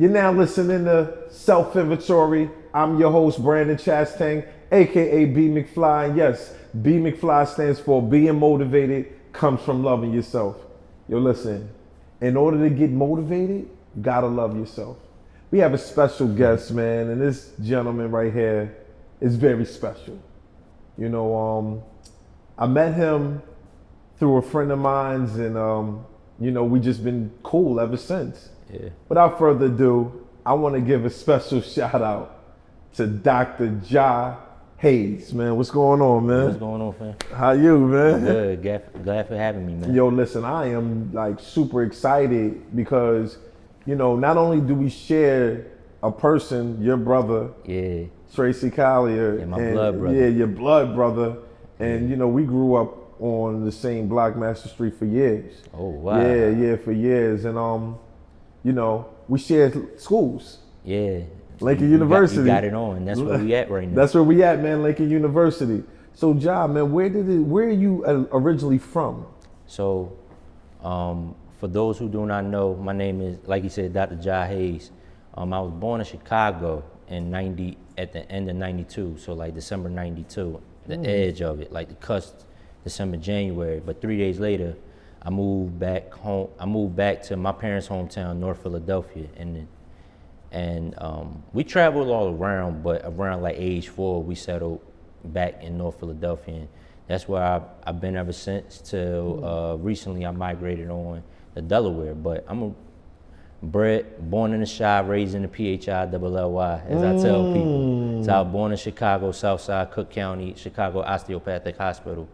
You're now listening to Self-Inventory. I'm your host, Brandon Chastang, aka B McFly. And yes, B McFly stands for being motivated comes from loving yourself. Yo, listen, in order to get motivated, you gotta love yourself. We have a special guest, man, and this gentleman right here is very special. You know, I met him through a friend of mine's, and we just been cool ever since. Yeah. Without further ado, I want to give a special shout out to Dr. Jalaal A, man. What's going on, man? What's going on, fam? How you, man? Good. Glad for having me, man. Yo, listen, I am like super excited because, not only do we share a person, your brother, Yeah. Tracy Collier, Yeah, my blood brother. Yeah, your blood brother, and we grew up on the same block, Master Street, for years. Oh, wow. Yeah, for years, and we shared schools. Yeah. Lincoln University. You got it on. That's where we at right now. That's where we at, man. Lincoln University. So, Ja, man, where are you originally from? So, for those who do not know, my name is, like you said, Dr. Jalaal A. I was born in Chicago at the end of '92. So like December '92, the edge of it, like the cusp, December, January. But 3 days later, I moved back home. I moved back to my parents' hometown, North Philadelphia, and we traveled all around. But around like age 4, we settled back in North Philadelphia, and that's where I've been ever since. Till recently, I migrated on to Delaware. But I'm born in the Chi, raised in the Ph.D, as I tell people. So I was born in Chicago, Southside, Cook County, Chicago Osteopathic Hospital.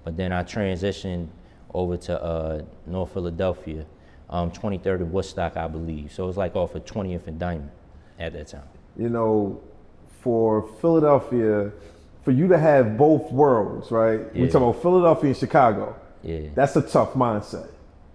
But then I transitioned over to North Philadelphia, 23rd of Woodstock, I believe. So it was like off of 20th and Diamond at that time. For Philadelphia, for you to have both worlds, right? Yeah. We're talking about Philadelphia and Chicago. Yeah. That's a tough mindset.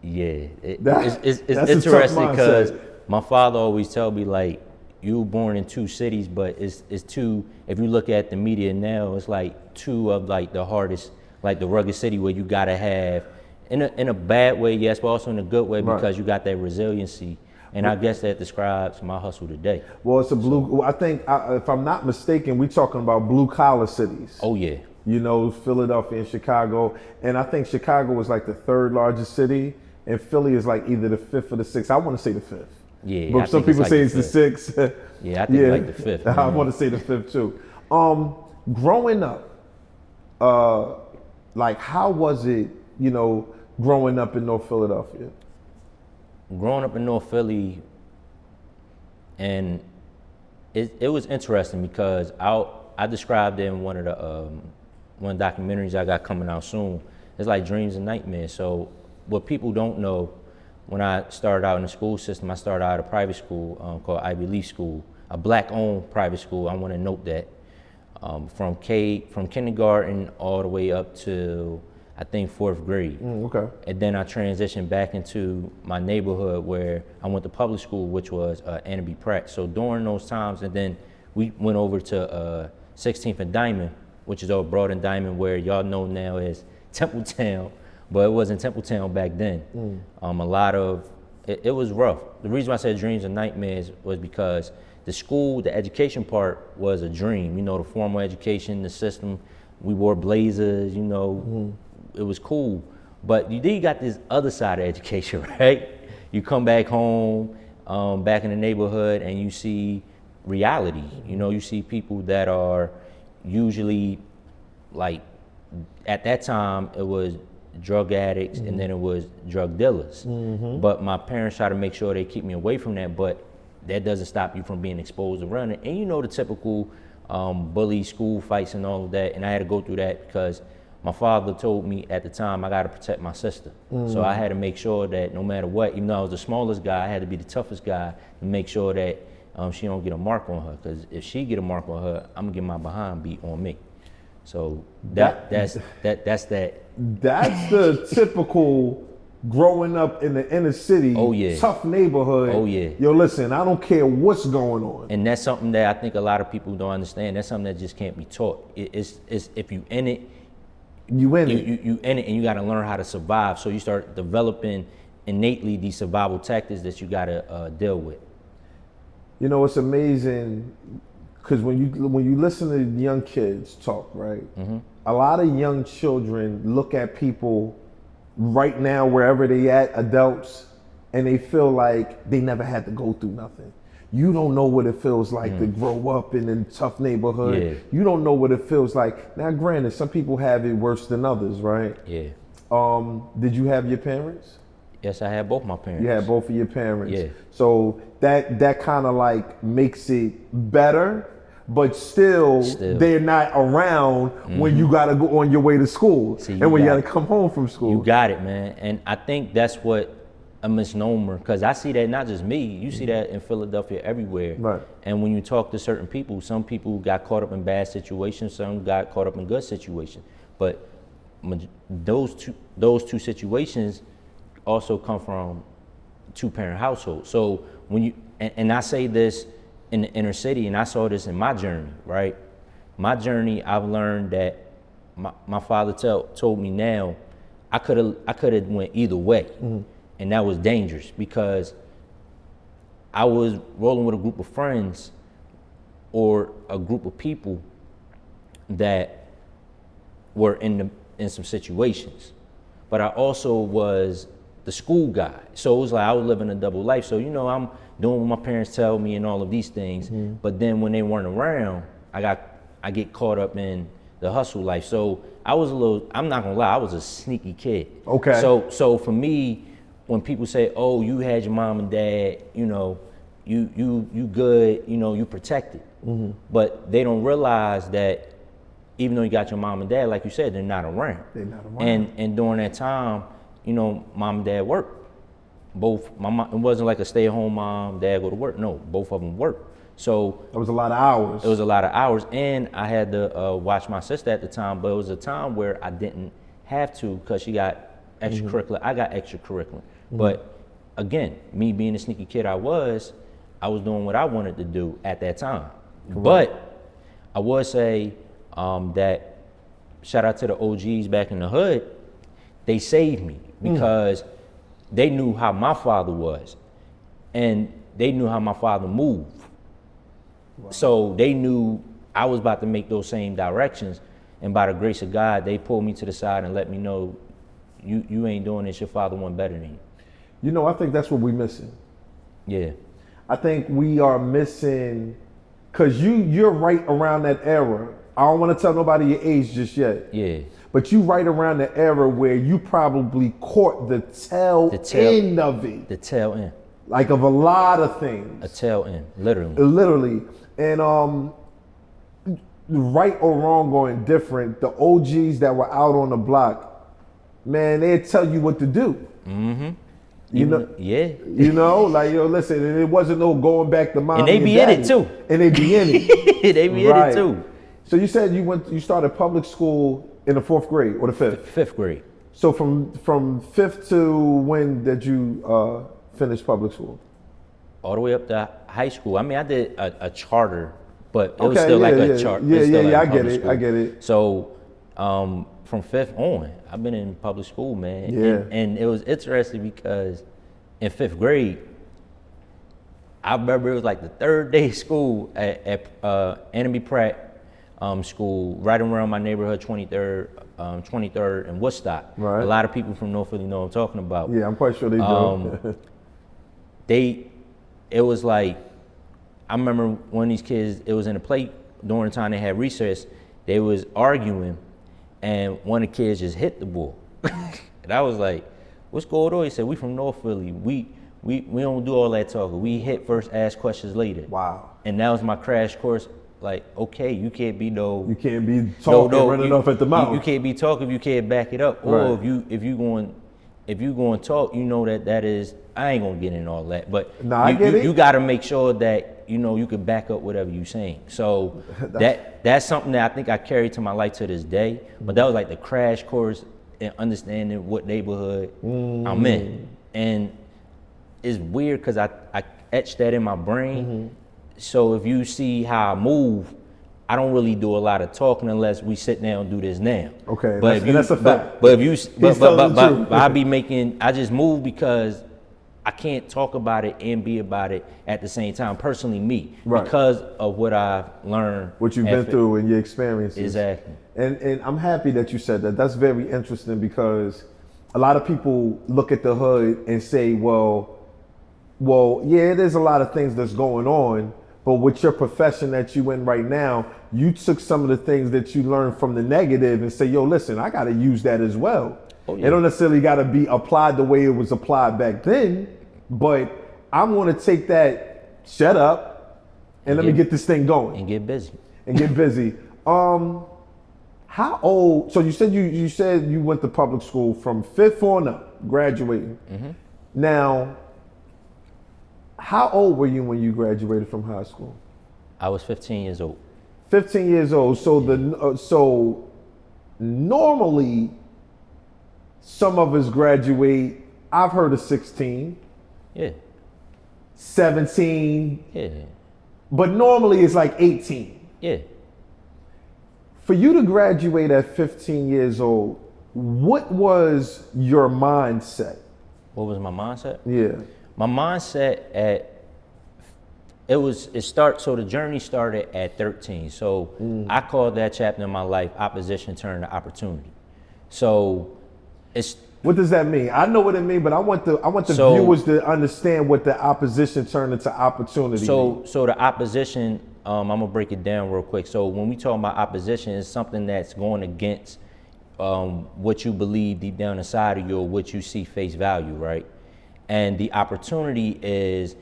Yeah, it's that's interesting because my father always tell me, like, you were born in two cities, but it's two, if you look at the media now, it's like two of like the hardest, like the rugged city where you gotta have, in a bad way, yes, but also in a good way, because you got that resiliency. And I guess that describes my hustle today. Well, it's I think, if I'm not mistaken, we're talking about blue collar cities. Oh yeah. Philadelphia and Chicago. And I think Chicago was like the 3rd largest city, and Philly is like either the 5th or the 6th. I want to say the 5th. Yeah. But some people say it's the 6th. Yeah, I think like the 5th. I want to say the 5th too. Growing up, like how was it, growing up in North Philadelphia? Growing up in North Philly, and it was interesting because I described it in one of the documentaries I got coming out soon. It's like dreams and nightmares. So what people don't know, when I started out in the school system, I started out at a private school called Ivy Leaf School, a black-owned private school. I want to note that from kindergarten all the way up to I think 4th grade. Okay. And then I transitioned back into my neighborhood where I went to public school, which was Anna B. Pratt. So during those times, and then we went over to 16th and Diamond, which is over Broad and Diamond, where y'all know now as Templetown, but it wasn't Templetown back then. It was rough. The reason why I said dreams and nightmares was because the school, the education part was a dream. The formal education, the system, we wore blazers, it was cool. But you got this other side of education, right? You come back home, back in the neighborhood, and you see reality. You see people that are usually, like, at that time, it was drug addicts, and then it was drug dealers. But my parents try to make sure they keep me away from that, but that doesn't stop you from being exposed around it. And the typical bully, school fights and all of that, and I had to go through that because my father told me at the time I got to protect my sister. So I had to make sure that no matter what, even though I was the smallest guy, I had to be the toughest guy to make sure that she don't get a mark on her, because if she get a mark on her, I'm gonna get my behind beat on me. So that's that. That's the typical growing up in the inner city, tough neighborhood. Oh yeah. Yo, listen, I don't care what's going on. And that's something that I think a lot of people don't understand. That's something that just can't be taught. It's if you in it, you in it, and you got to learn how to survive. So you start developing innately these survival tactics that you got to deal with. You know, it's amazing because when you listen to young kids talk, right? Mm-hmm. A lot of young children look at people right now, wherever they at, adults, and they feel like they never had to go through nothing. You don't know what it feels like to grow up in a tough neighborhood. Yeah. You don't know what it feels like. Now, granted, some people have it worse than others, right? Yeah. Did you have your parents? Yes, I had both my parents. You had both of your parents. Yeah. So that kind of like makes it better, but still they're not around when you gotta go on your way to school and when you gotta come home from school. You got it, man. And I think that's what a misnomer, because I see that not just me, you see that in Philadelphia everywhere. Right. And when you talk to certain people, some people got caught up in bad situations, some got caught up in good situations. But those two situations also come from two-parent households. So when you, and I say this in the inner city, and I saw this in my journey, right? My journey, I've learned that my father told me now, I could have went either way. And that was dangerous because I was rolling with a group of friends or a group of people that were in some situations. But I also was the school guy. So it was like I was living a double life. So, you know, I'm doing what my parents tell me and all of these things. But then when they weren't around, I get caught up in the hustle life. So I was I'm not gonna lie, I was a sneaky kid. Okay. So for me, when people say, oh, you had your mom and dad, you know, you good, you know, you protected. But they don't realize that even though you got your mom and dad, like you said, they're not around. They're not around. And during that time, you know, mom and dad worked. Both, my mom, it wasn't like a stay-at-home mom, dad go to work. No, both of them worked. So it was a lot of hours. It was a lot of hours, and I had to watch my sister at the time. But it was a time where I didn't have to because she got extracurricular. I got extracurricular. But again, me being the sneaky kid I was doing what I wanted to do at that time. Correct. But I would say that shout out to the OGs back in the hood. They saved me because they knew how my father was, and they knew how my father moved. Wow. So they knew I was about to make those same directions, and by the grace of God, they pulled me to the side and let me know, you ain't doing this. Your father went better than you. You know, I think that's what we're missing. Yeah. I think we are missing, because you're right around that era. I don't want to tell nobody your age just yet. Yeah. But you right around the era where you probably caught the tail end of it. The tail end. Like of a lot of things. A tail end, literally. Literally. And right or wrong or indifferent, the OGs that were out on the block, man, they'd tell you what to do. Mm-hmm. You know, yeah. You know, like, yo, listen, and it wasn't no going back to mom. And they be in it too. And they be in it. They be in it too. So you said you started public school in the 4th grade or the 5th? 5th grade. So from 5th to when did you finish public school? All the way up to high school. I mean, I did a charter, but it was still like a charter. Yeah, I get it. So from 5th on, I've been in public school, man. Yeah. And it was interesting because in 5th grade, I remember it was like the 3rd day of school at Anthony Pratt school, right around my neighborhood, 23rd and Woodstock. Right. A lot of people from North Philly know what I'm talking about. Yeah, I'm quite sure they do. It was like, I remember one of these kids, it was in a play during the time they had recess, they was arguing, and one of the kids just hit the ball. And I was like, what's going on? He said, we from North Philly. We don't do all that talking. We hit first, ask questions later. Wow. And that was my crash course. Like, okay, you can't be talking running off at the mouth. You can't be talking if you can't back it up. Or if you going to talk, you know that is, I ain't gonna get in all that. But you gotta make sure that you can back up whatever you're saying. So that's something that I think I carry to my life to this day. But that was like the crash course in understanding what neighborhood I'm in. And it's weird because I etched that in my brain. So if you see how I move, I don't really do a lot of talking unless we sit down and do this now. Okay, but that's a fact. But I just move because I can't talk about it and be about it at the same time. Personally, me, Right. because of what I've learned, What you've been through and your experiences. Exactly. And I'm happy that you said that. That's very interesting because a lot of people look at the hood and say, well, yeah, there's a lot of things that's going on, but with your profession that you in right now, you took some of the things that you learned from the negative and say, yo, listen, I got to use that as well. Oh, yeah. It don't necessarily got to be applied the way it was applied back then, but I'm going to take that, shut up, and let me get this thing going. And get busy. And get busy. How old, so you said you went to public school from 5th on up, graduating. Mm-hmm. Now, how old were you when you graduated from high school? I was 15 years old. 15 years old. So so normally some of us graduate, I've heard of 16, Yeah. 17, Yeah. but normally it's like 18. Yeah. For you to graduate at 15 years old, what was your mindset? What was my mindset? Yeah. My mindset so the journey started at 13. So I called that chapter in my life opposition turned to opportunity. So what does that mean? I know what it means, but I want the viewers to understand what the opposition turned into opportunity means. So the opposition, I'm gonna break it down real quick. So when we talk about opposition, it's something that's going against what you believe deep down inside of you or what you see face value, right? And the opportunity is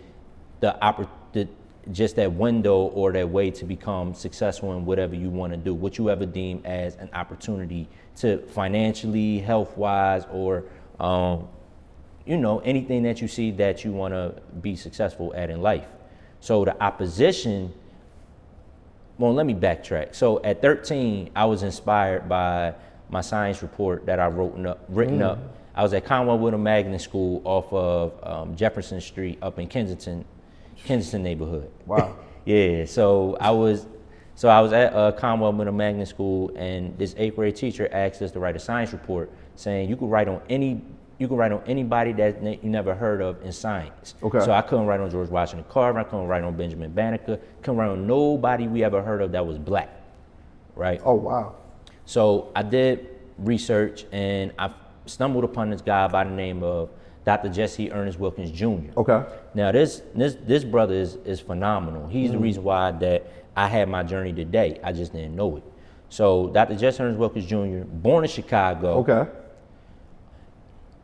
just that window or that way to become successful in whatever you want to do, what you ever deem as an opportunity to financially, health-wise, or anything that you see that you want to be successful at in life. So the opposition, well, let me backtrack. So at 13, I was inspired by my science report that I written up. I was at Commonwealth Magnet School off of Jefferson Street up in Kensington neighborhood. Wow. Yeah, so I was at Commonwealth Magnet School, and this 8th grade teacher asked us to write a science report saying you could write on anybody that you never heard of in science. Okay. So I couldn't write on George Washington Carver, I couldn't write on Benjamin Banneker, couldn't write on nobody we ever heard of that was black, right? Oh, wow. So I did research and I stumbled upon this guy by the name of Dr. Jesse Ernest Wilkins Jr. Okay. Now this brother is phenomenal. He's the reason why that I had my journey today. I just didn't know it. So Dr. Jesse Ernest Wilkins Jr., born in Chicago. Okay.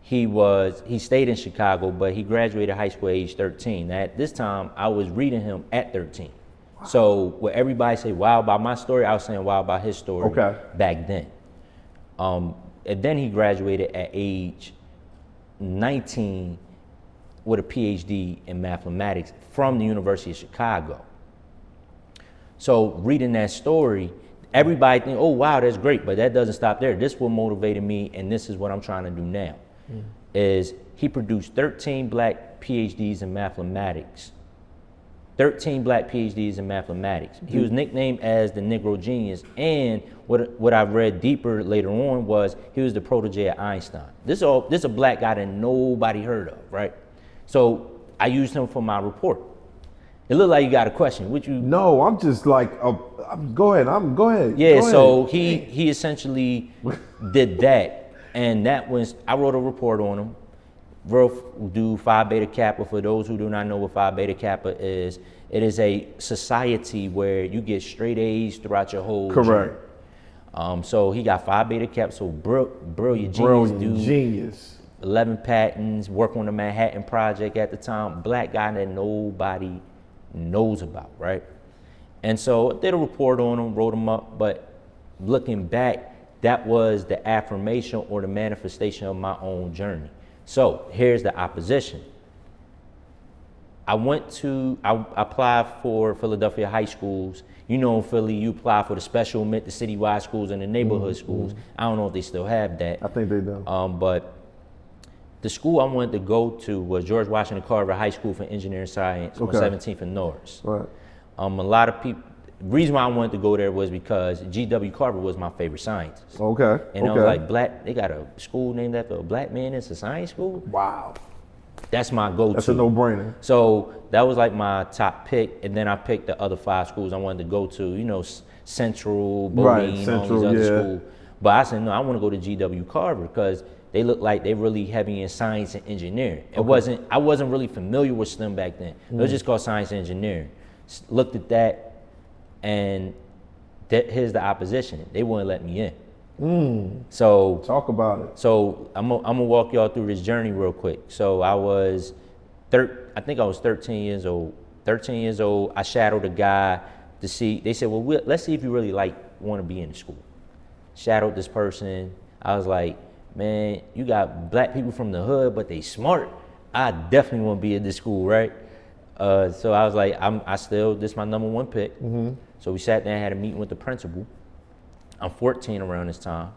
He stayed in Chicago, but he graduated high school at age 13. Now, at this time, I was reading him at 13. Wow. So what everybody say wow about my story, I was saying wow about his story back then. And then he graduated at age 19 with a Ph.D. in mathematics from the University of Chicago. So reading that story, everybody think, oh wow, that's great, but that doesn't stop there. This what motivated me, and this is what I'm trying to do now, is he produced 13 black PhDs in mathematics. 13 black PhDs in mathematics. He was nicknamed as the Negro Genius, and what I've read deeper later on was he was the protege of Einstein. This is a black guy that nobody heard of, right? So I used him for my report. It looked like you got a question. Would you? No, I'm just like, go ahead. Yeah, go so ahead. he essentially did that, and that was, I wrote a report on him. Do Phi Beta Kappa. For those who do not know what Phi Beta Kappa is, it is a society where you get straight A's throughout your whole Correct. journey. So he got Phi Beta Kappa, so brilliant genius. 11 patents, work on the Manhattan Project at the time, black guy that nobody knows about, right? And so I did a report on him, wrote him up, but looking back, that was the affirmation or the manifestation of my own journey. So here's the opposition. I applied for Philadelphia high schools. You know, in Philly, you apply for the special admit, the citywide schools and the neighborhood schools. I don't know if they still have that. I think they do. But the school I wanted to go to was George Washington Carver High School for Engineering Science on 17th and Norris. Right. A lot of people, the reason why I wanted to go there was because G.W. Carver was my favorite scientist. Okay. And I was like, they got a school named after a black man. It's a science school? Wow. That's my go-to. That's a no-brainer. So that was like my top pick, and then I picked the other 5 schools I wanted to go to. You know, Central, Bodine, all these other schools. But I said no, I want to go to GW Carver because they look like they really heavy in science and engineering. I wasn't really familiar with STEM back then. It was just called science and engineering. Looked at that, and here's the opposition. They wouldn't let me in. So talk about it. So I'm gonna walk y'all through this journey real quick. So I think I was 13 years old. 13 years old. I shadowed a guy to see. They said, well, let's see if you really want to be in the school. Shadowed this person. I was like, man, you got black people from the hood, but they smart. I definitely want to be in this school, right? So I was like, this is my number 1 pick. So we sat down and had a meeting with the principal. I'm 14 around this time.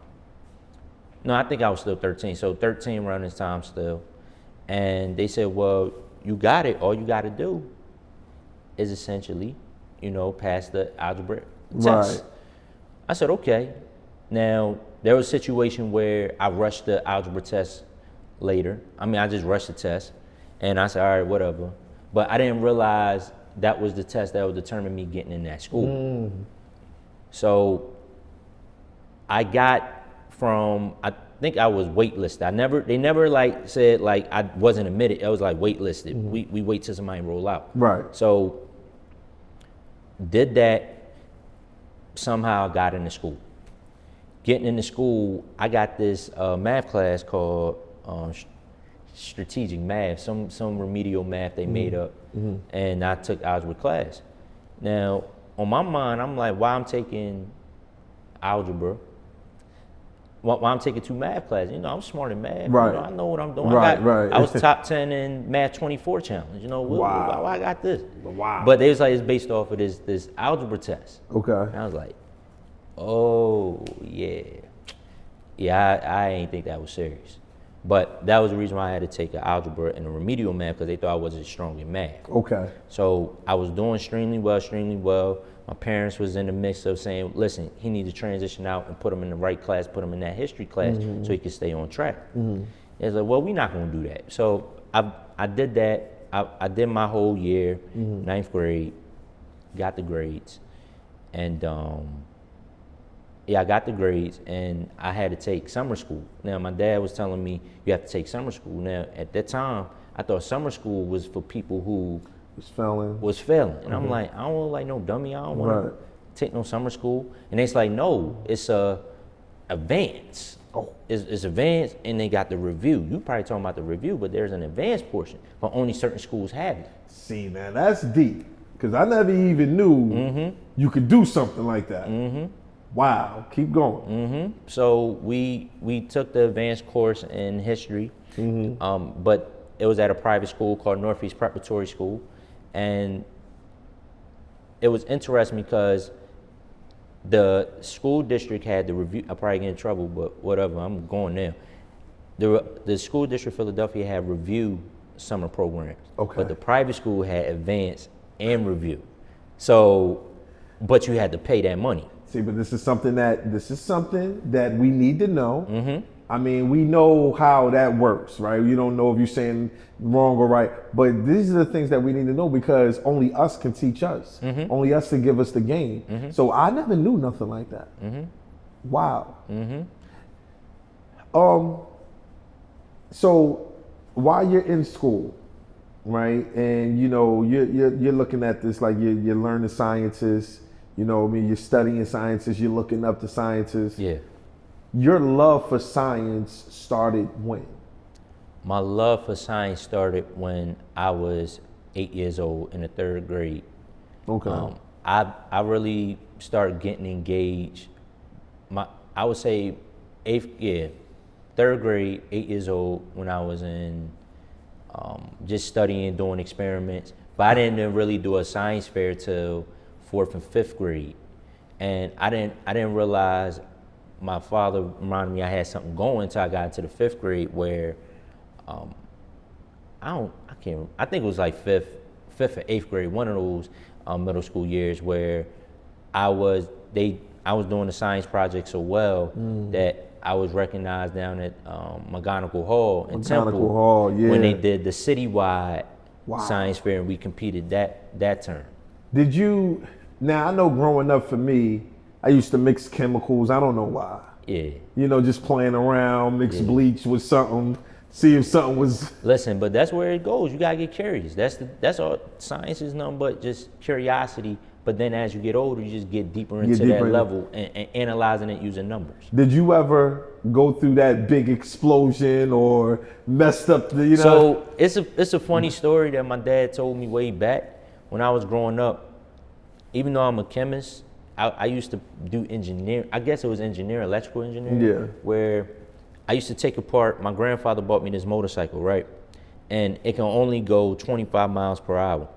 No, I think I was still 13. So 13 around this time still. And they said, well, you got it. All you got to do is essentially, pass the algebra test. Right. I said, okay. Now, there was a situation where I rushed the algebra test later. I just rushed the test. And I said, all right, whatever. But I didn't realize that was the test that would determine me getting in that school. So I think I was waitlisted. They never said I wasn't admitted. I was waitlisted. We wait till somebody roll out. Right. So did that, somehow got into school. Getting into school, I got this math class called strategic math, some remedial math they made up, and I took algebra class. Now, on my mind, I'm like, why I'm taking algebra? Why I'm taking 2 math classes? I'm smart in math. Right. I know what I'm doing. Right. I was top 10 in Math 24 challenge. Wow. Why I got this? Wow. But they was like, it's based off of this algebra test. Okay. And I was like, oh yeah. Yeah, I ain't think that was serious. But that was the reason why I had to take an algebra and a remedial math, because they thought I wasn't strong in math. Okay. So I was doing extremely well. My parents was in the mix of saying, listen, he needs to transition out and put him in the right class, put him in that history class so he could stay on track. It's like, well, we're not gonna do that. So I did that. I did my whole year, 9th grade, got the grades. And I got the grades, and I had to take summer school. Now, my dad was telling me, you have to take summer school. Now, at that time, I thought summer school was for people who was failing. And I'm like, I don't look like no dummy. I don't want to take no summer school. And it's like, no, it's advanced. It's advanced, and they got the review. You probably talking about the review, but there's an advanced portion, but only certain schools have it. See, man, that's deep, because I never even knew you could do something like that. Wow, keep going. So we took the advanced course in history, but it was at a private school called Northeast Preparatory School. And it was interesting because the school district had the review. I'll probably get in trouble, but whatever, I'm going there. The school district Philadelphia had review summer programs, but the private school had advanced and review. So, but you had to pay that money. See, but this is something that we need to know. I mean, we know how that works, right? You don't know if you're saying wrong or right, but these are the things that we need to know, because only us can teach us. Only us can give us the game. So I never knew nothing like that. Wow. So while you're in school, right, and you're looking at this, like you're learning sciences. You're studying sciences, you're looking up to sciences. Yeah. Your love for science started when? My love for science started when I was 8 years old in the 3rd grade. Okay. I really started getting engaged. I would say 3rd grade, 8 years old, when I was in just studying, doing experiments. But I didn't really do a science fair till 4th and 5th grade, and I didn't realize. My father reminded me I had something going until I got into the 5th grade, where I think it was like 5th or 8th grade, one of those middle school years, where I I was doing the science project so well that I was recognized down at McGonigal Hall in Temple Hall, yeah. when they did the citywide science fair, and we competed that term. Did you, now I know growing up for me, I used to mix chemicals, I don't know why. Yeah. You know, just playing around, mix bleach with something, see if something was. Listen, but that's where it goes. You gotta get curious. That's all. Science is nothing but just curiosity. But then as you get older, you just get deeper into that level and analyzing it using numbers. Did you ever go through that big explosion or messed up the, you know? So it's a funny story that my dad told me way back when I was growing up. Even though I'm a chemist, I used to do engineering. I guess it was electrical engineering. Yeah. Where I used to take apart, my grandfather bought me this motorcycle, right? And it can only go 25 miles per hour,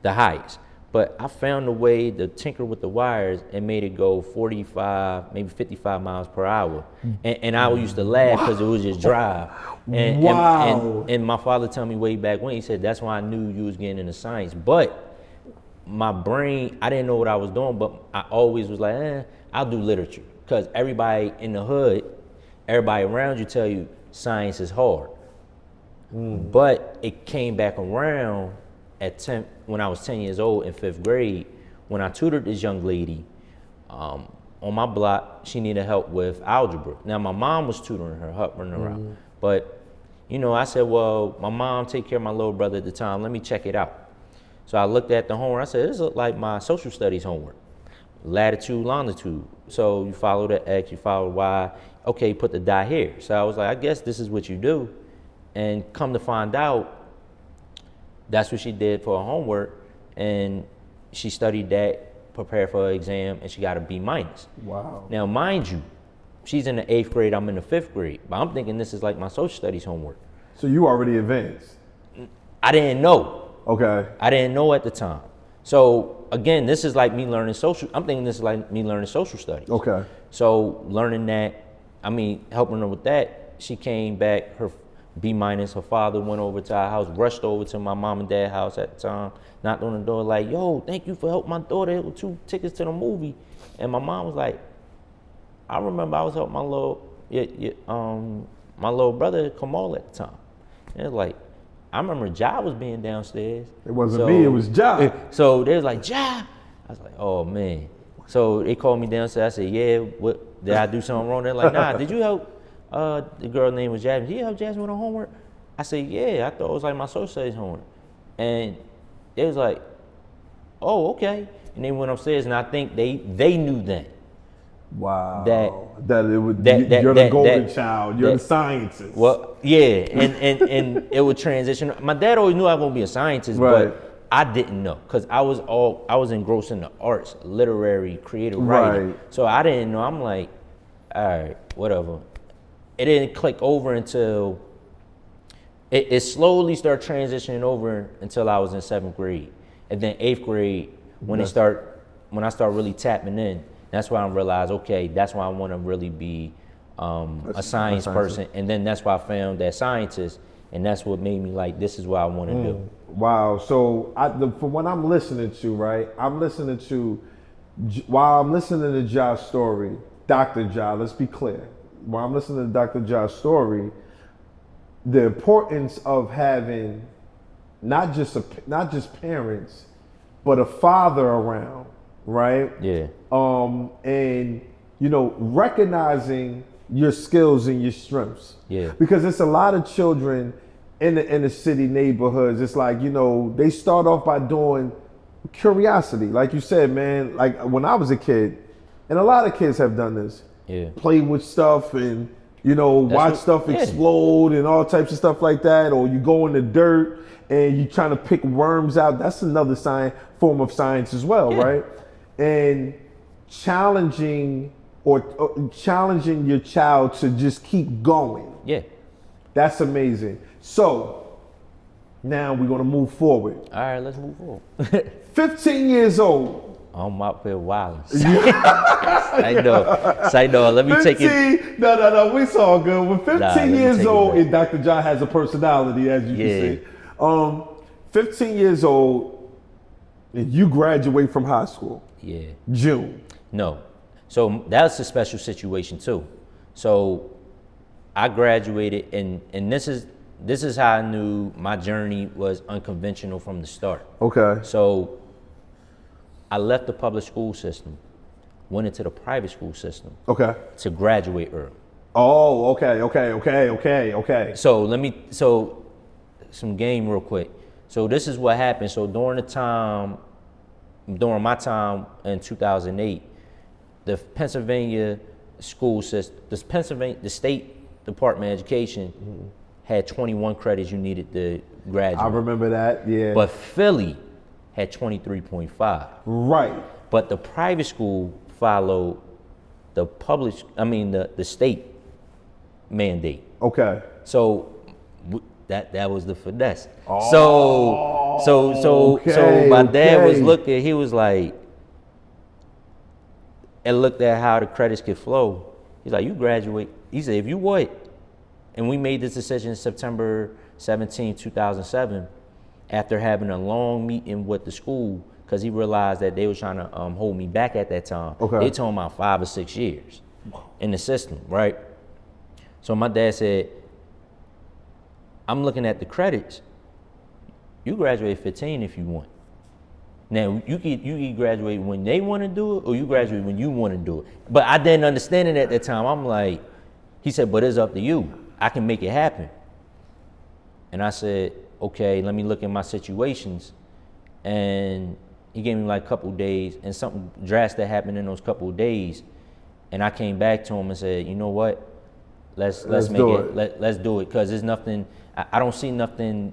the highest. But I found a way to tinker with the wires and made it go 45, maybe 55 miles per hour. And I used to laugh because it was just drive. And my father told me way back when, he said, that's why I knew you was getting into science. But my brain, I didn't know what I was doing, but I always was like, I'll do literature. Because everybody in the hood, everybody around you tell you science is hard. But it came back around at 10, when I was 10 years old in 5th grade, when I tutored this young lady on my block. She needed help with algebra. Now my mom was tutoring her, helping her out. But you know, I said, well, my mom take care of my little brother at the time. Let me check it out. So I looked at the homework. I said, this looks like my social studies homework. Latitude, longitude. So you follow the X, you follow Y. Okay, put the dot here. So I was like, I guess this is what you do. And come to find out, that's what she did for her homework, and she studied that, prepared for her exam, and she got a B-. Wow. Now, mind you, she's in the 8th grade, I'm in the 5th grade, but I'm thinking this is like my social studies homework. So you already advanced? I didn't know. Okay. I didn't know at the time. So again, this is like me learning I'm thinking this is like me learning social studies. Okay. So learning that, helping her with that, she came back, her B-. Her father went over to our house, rushed over to my mom and dad's house at the time, knocked on the door like, yo, thank you for helping my daughter with 2 tickets to the movie. And my mom was like, I remember I was helping my little brother Kamal at the time. And it was like, I remember Ja was being downstairs. It wasn't me, it was Ja. So they was like, Ja. I was like, oh man. So they called me downstairs. I said, yeah, what, did I do something wrong? They're like, nah, did you help? The girl's name was Jasmine. Did you help Jasmine with her homework? I said, yeah, I thought it was like my social studies homework. And they was like, oh, okay. And they went upstairs, and I think they knew that. Wow. That you're the golden child. You're the scientist. Well, yeah, and it would transition. My dad always knew I was gonna be a scientist, right. But I didn't know because I was engrossed in the arts, literary, creative writing. Right. So I didn't know. I'm like, all right, whatever. It didn't click over until it slowly started transitioning over until I was in 7th grade. And then 8th grade, when I start really tapping in, that's why I realized, okay, that's why I want to really be a science person. And then that's why I found that scientist, and that's what made me like, this is what I want to do. Wow. So from what I'm listening to, right, while I'm listening to Ja's story, Dr. Ja, let's be clear. While I'm listening to Dr. Ja's story, the importance of having not just parents, but a father around, right? Yeah. And recognizing your skills and your strengths. Yeah. Because it's a lot of children in the city neighborhoods. It's like, they start off by doing curiosity, like you said, man. Like when I was a kid, and a lot of kids have done this. Yeah. Play with stuff and, watch stuff explode and all types of stuff like that. Or you go in the dirt and you trying to pick worms out. That's another form of science as well, right? And challenging your child to just keep going. Yeah. That's amazing. So now we're going to move forward. All right, let's move forward. 15 years old. I'm out there wilding. I know. Let me take it. No. We saw good. When 15 years old, and Dr. Ja has a personality, as you can see. 15 years old, and you graduate from high school. Yeah. June. No. So that's a special situation too. So I graduated, and this is how I knew my journey was unconventional from the start. Okay. So I left the public school system, went into the private school system. Okay. To graduate early. Oh, okay. So some game real quick. So this is what happened. So during my time in 2008, the Pennsylvania school system, the State Department of Education had 21 credits you needed to graduate. I remember that, yeah. But Philly had 23.5. Right. But the private school followed the state mandate. Okay. So that was the finesse. Oh, So my dad was looking, he was like, and looked at how the credits could flow. He's like, you graduate. He said, if you would, and we made this decision September 17, 2007, after having a long meeting with the school, because he realized that they were trying to hold me back at that time. Okay. They told him about 5 or 6 years in the system, right? So my dad said, I'm looking at the credits. You graduate 15 if you want. Now, you can graduate when they want to do it, or you graduate when you want to do it. But I didn't understand it at that time. I'm like, he said, but it's up to you. I can make it happen. And I said, okay, let me look at my situations. And he gave me like a couple of days, and something drastic happened in those couple of days. And I came back to him and said, you know what? Let's make it. Let's do it, because there's nothing. I don't see nothing.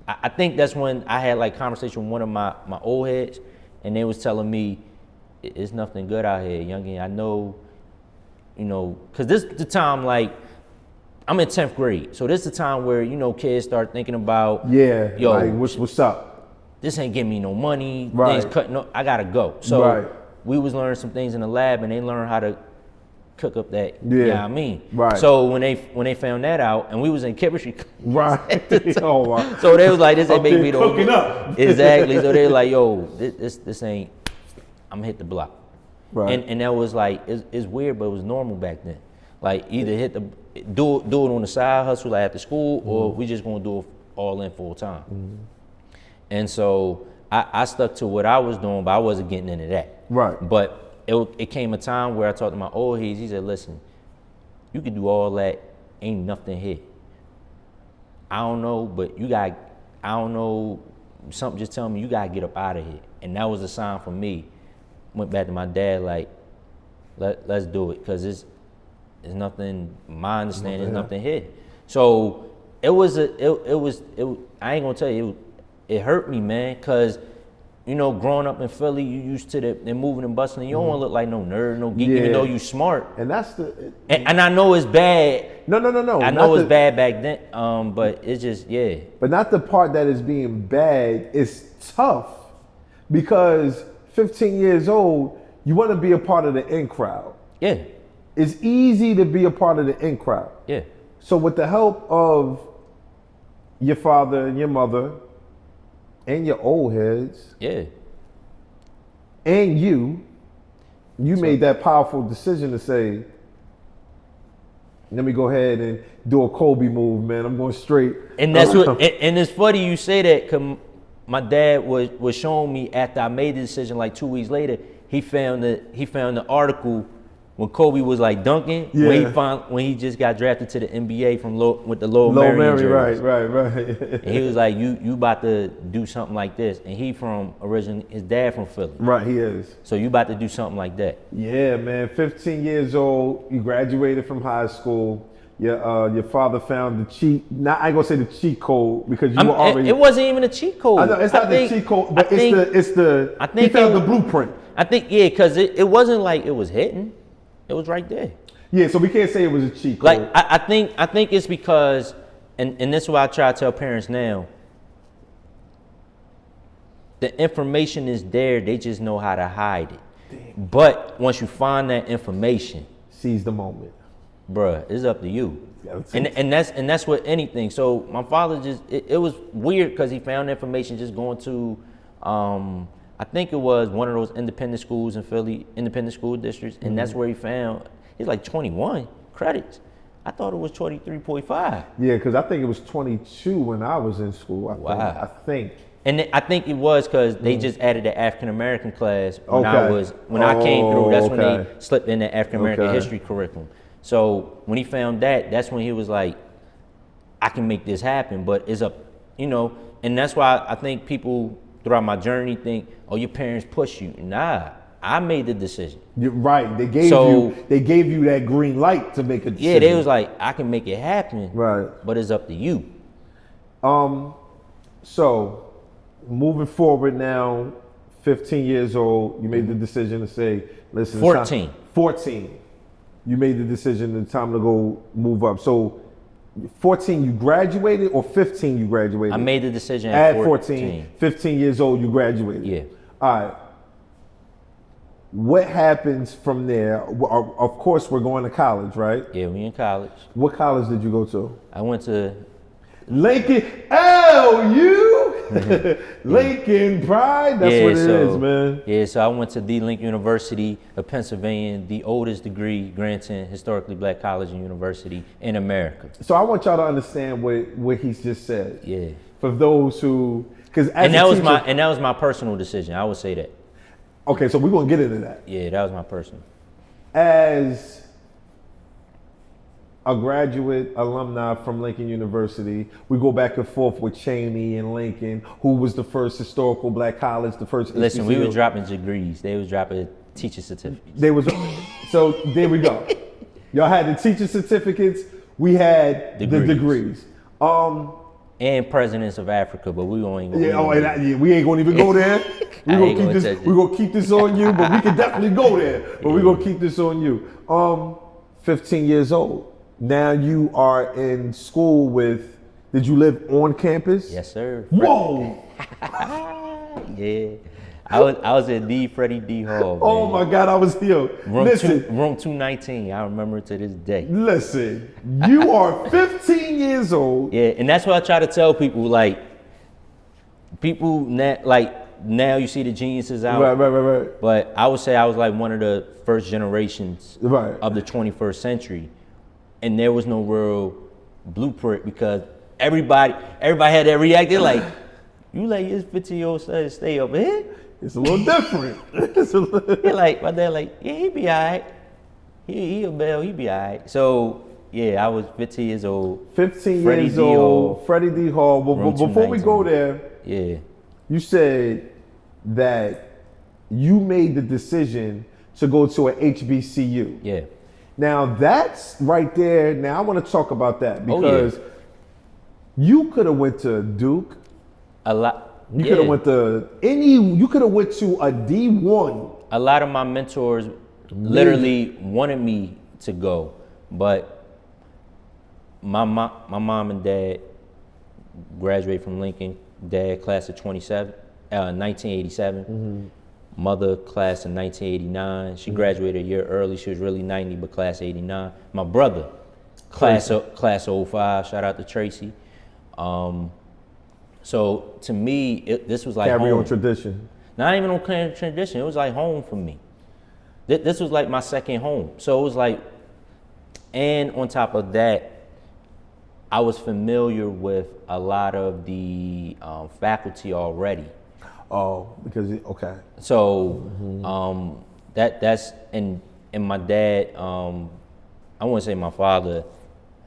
I think that's when I had like conversation with one of my old heads, and they was telling me, it's nothing good out here, youngin. I know, because this the time, like, I'm in 10th grade. So this is the time where, kids start thinking about, yo, like, what's up? This ain't giving me no money. Right. Things cutting up. I gotta go. So we was learning some things in the lab, and they learned how to cook up that, you know what I mean? Right. So when they found that out, and we was in chemistry, right. Oh, wow. So they was like, this ain't making me no cooking up. Exactly. So they were like, yo, this ain't, I'm gonna hit the block. Right. And that was like, it's weird, but it was normal back then. Like, either do it on the side hustle, like after school, or we just gonna do it all in full time. And so I stuck to what I was doing, but I wasn't getting into that. Right. But it came a time where I talked to my old heads. He said, listen, you can do all that, ain't nothing here. I don't know, but I don't know, something just tell me you gotta get up out of here. And that was a sign for me. Went back to my dad, like, let's do it, because it's nothing, my understanding, there's nothing here. So I ain't gonna tell you, it hurt me, man, because, growing up in Philly, you used to the moving and bustling. You don't want to look like no nerd, no geek, even though you smart. And that's and I know it's bad. No. I know it's bad back then, but it's just, yeah. But not the part that is being bad. It's tough, because 15 years old, you want to be a part of the in crowd. Yeah. It's easy to be a part of the in crowd. Yeah. So with the help of your father and your mother and your old heads, and you made that powerful decision to say, let me go ahead and do a Kobe move, man. I'm going straight. And that's what, and it's funny you say that, because my dad was showing me after I made the decision, like 2 weeks later, he found the article when Kobe was like dunking, when he just got drafted to the NBA with the Lowell Marion jersey. Right. And he was like, you about to do something like this. And his dad from Philly. Right, he is. So you about to do something like that. Yeah, man, 15 years old, you graduated from high school. Your father found the cheat. I ain't gonna say the cheat code, because you were already. It wasn't even a cheat code. I know it's not the cheat code, but it's the. He found the blueprint. I think, because it wasn't like it was hidden. It was right there. Yeah, so we can't say it was a cheat code. Like, I think it's because, and this is what I try to tell parents now, the information is there, they just know how to hide it. Damn. But once you find that information, seize the moment. Bruh, it's up to you. And that's with anything. So my father it was weird, because he found information just going to I think it was one of those independent schools in Philly, independent school districts, and that's where he found, he's like 21 credits. I thought it was 23.5. Yeah, because I think it was 22 when I was in school. I think. And I think it was because they just added the African American class when I came through. That's when they slipped in the African American history curriculum. So when he found that, that's when he was like, I can make this happen. But it's a, you know, and that's why I think people throughout my journey think, oh, your parents push you. Nah, I made the decision. You're right. They gave you that green light to make a decision. Yeah, they was like, I can make it happen. Right. But it's up to you. So moving forward now, 15 years old, you made the decision to say, listen, 14. 14. You made the decision, it's time to go move up. So 14 you graduated, or 15 you graduated? I made the decision at 14. 15 years old you graduated. Yeah. All right. What happens from there? Of course, we're going to college, right? Yeah, we in college. What college did you go to? I went to Lincoln. LU. Lincoln Pride. That's what it is, man. Yeah, so I went to the Lincoln University of Pennsylvania, the oldest degree granting historically black college and university in America. So I want y'all to understand what he's just said. Yeah. For those who, because that was my personal decision. I would say that. Okay, so we're gonna get into that. Yeah, that was my personal. As a graduate alumni from Lincoln University, we go back and forth with Cheney and Lincoln, who was the first historical black college, the first. Listen, HBCU. we were dropping degrees. They was dropping teacher certificates. They was, so there we go. Y'all had the teacher certificates. We had the degrees. And presidents of Africa, but we won't even. We ain't gonna even go there. We're gonna keep this on you, but we can definitely go there. But we're gonna keep this on you. 15 years old. Now you are in school with. Did you live on campus? Yes, sir. Whoa. Yeah. I was at the Freddie D Hall. Oh my God, I was here. Room 219. I remember it to this day. Listen, you are 15 years old. Yeah, and that's what I try to tell people. Like, people now you see the geniuses out. Right. But I would say I was like one of the first generations Right. of the 21st century, and there was no real blueprint because everybody had that reaction like, you let your 15-year-old son stay up here? It's a little different. My dad yeah, he be all right. He a bell, he be all right. So, yeah, I was 15 years old. 15 years old, Freddie D Hall. But before we go there, yeah, you said that you made the decision to go to an HBCU. Yeah. Now, that's right there. Now, I want to talk about that because you could have went to Duke. A lot. You could have went to you could have went to a D1. A lot of my mentors literally wanted me to go, but my mom and dad graduated from Lincoln. Dad class of 1987. Mm-hmm. Mother class in 1989. She graduated a year early. She was really 90, but class 89. My brother, class of 05. Shout out to Tracy. So to me, this was like carry home. on tradition. Not even on tradition. It was like home for me. This was like my second home. So it was like, and on top of that, I was familiar with a lot of the faculty already. Oh, because okay. So that's and my dad. I wouldn't say my father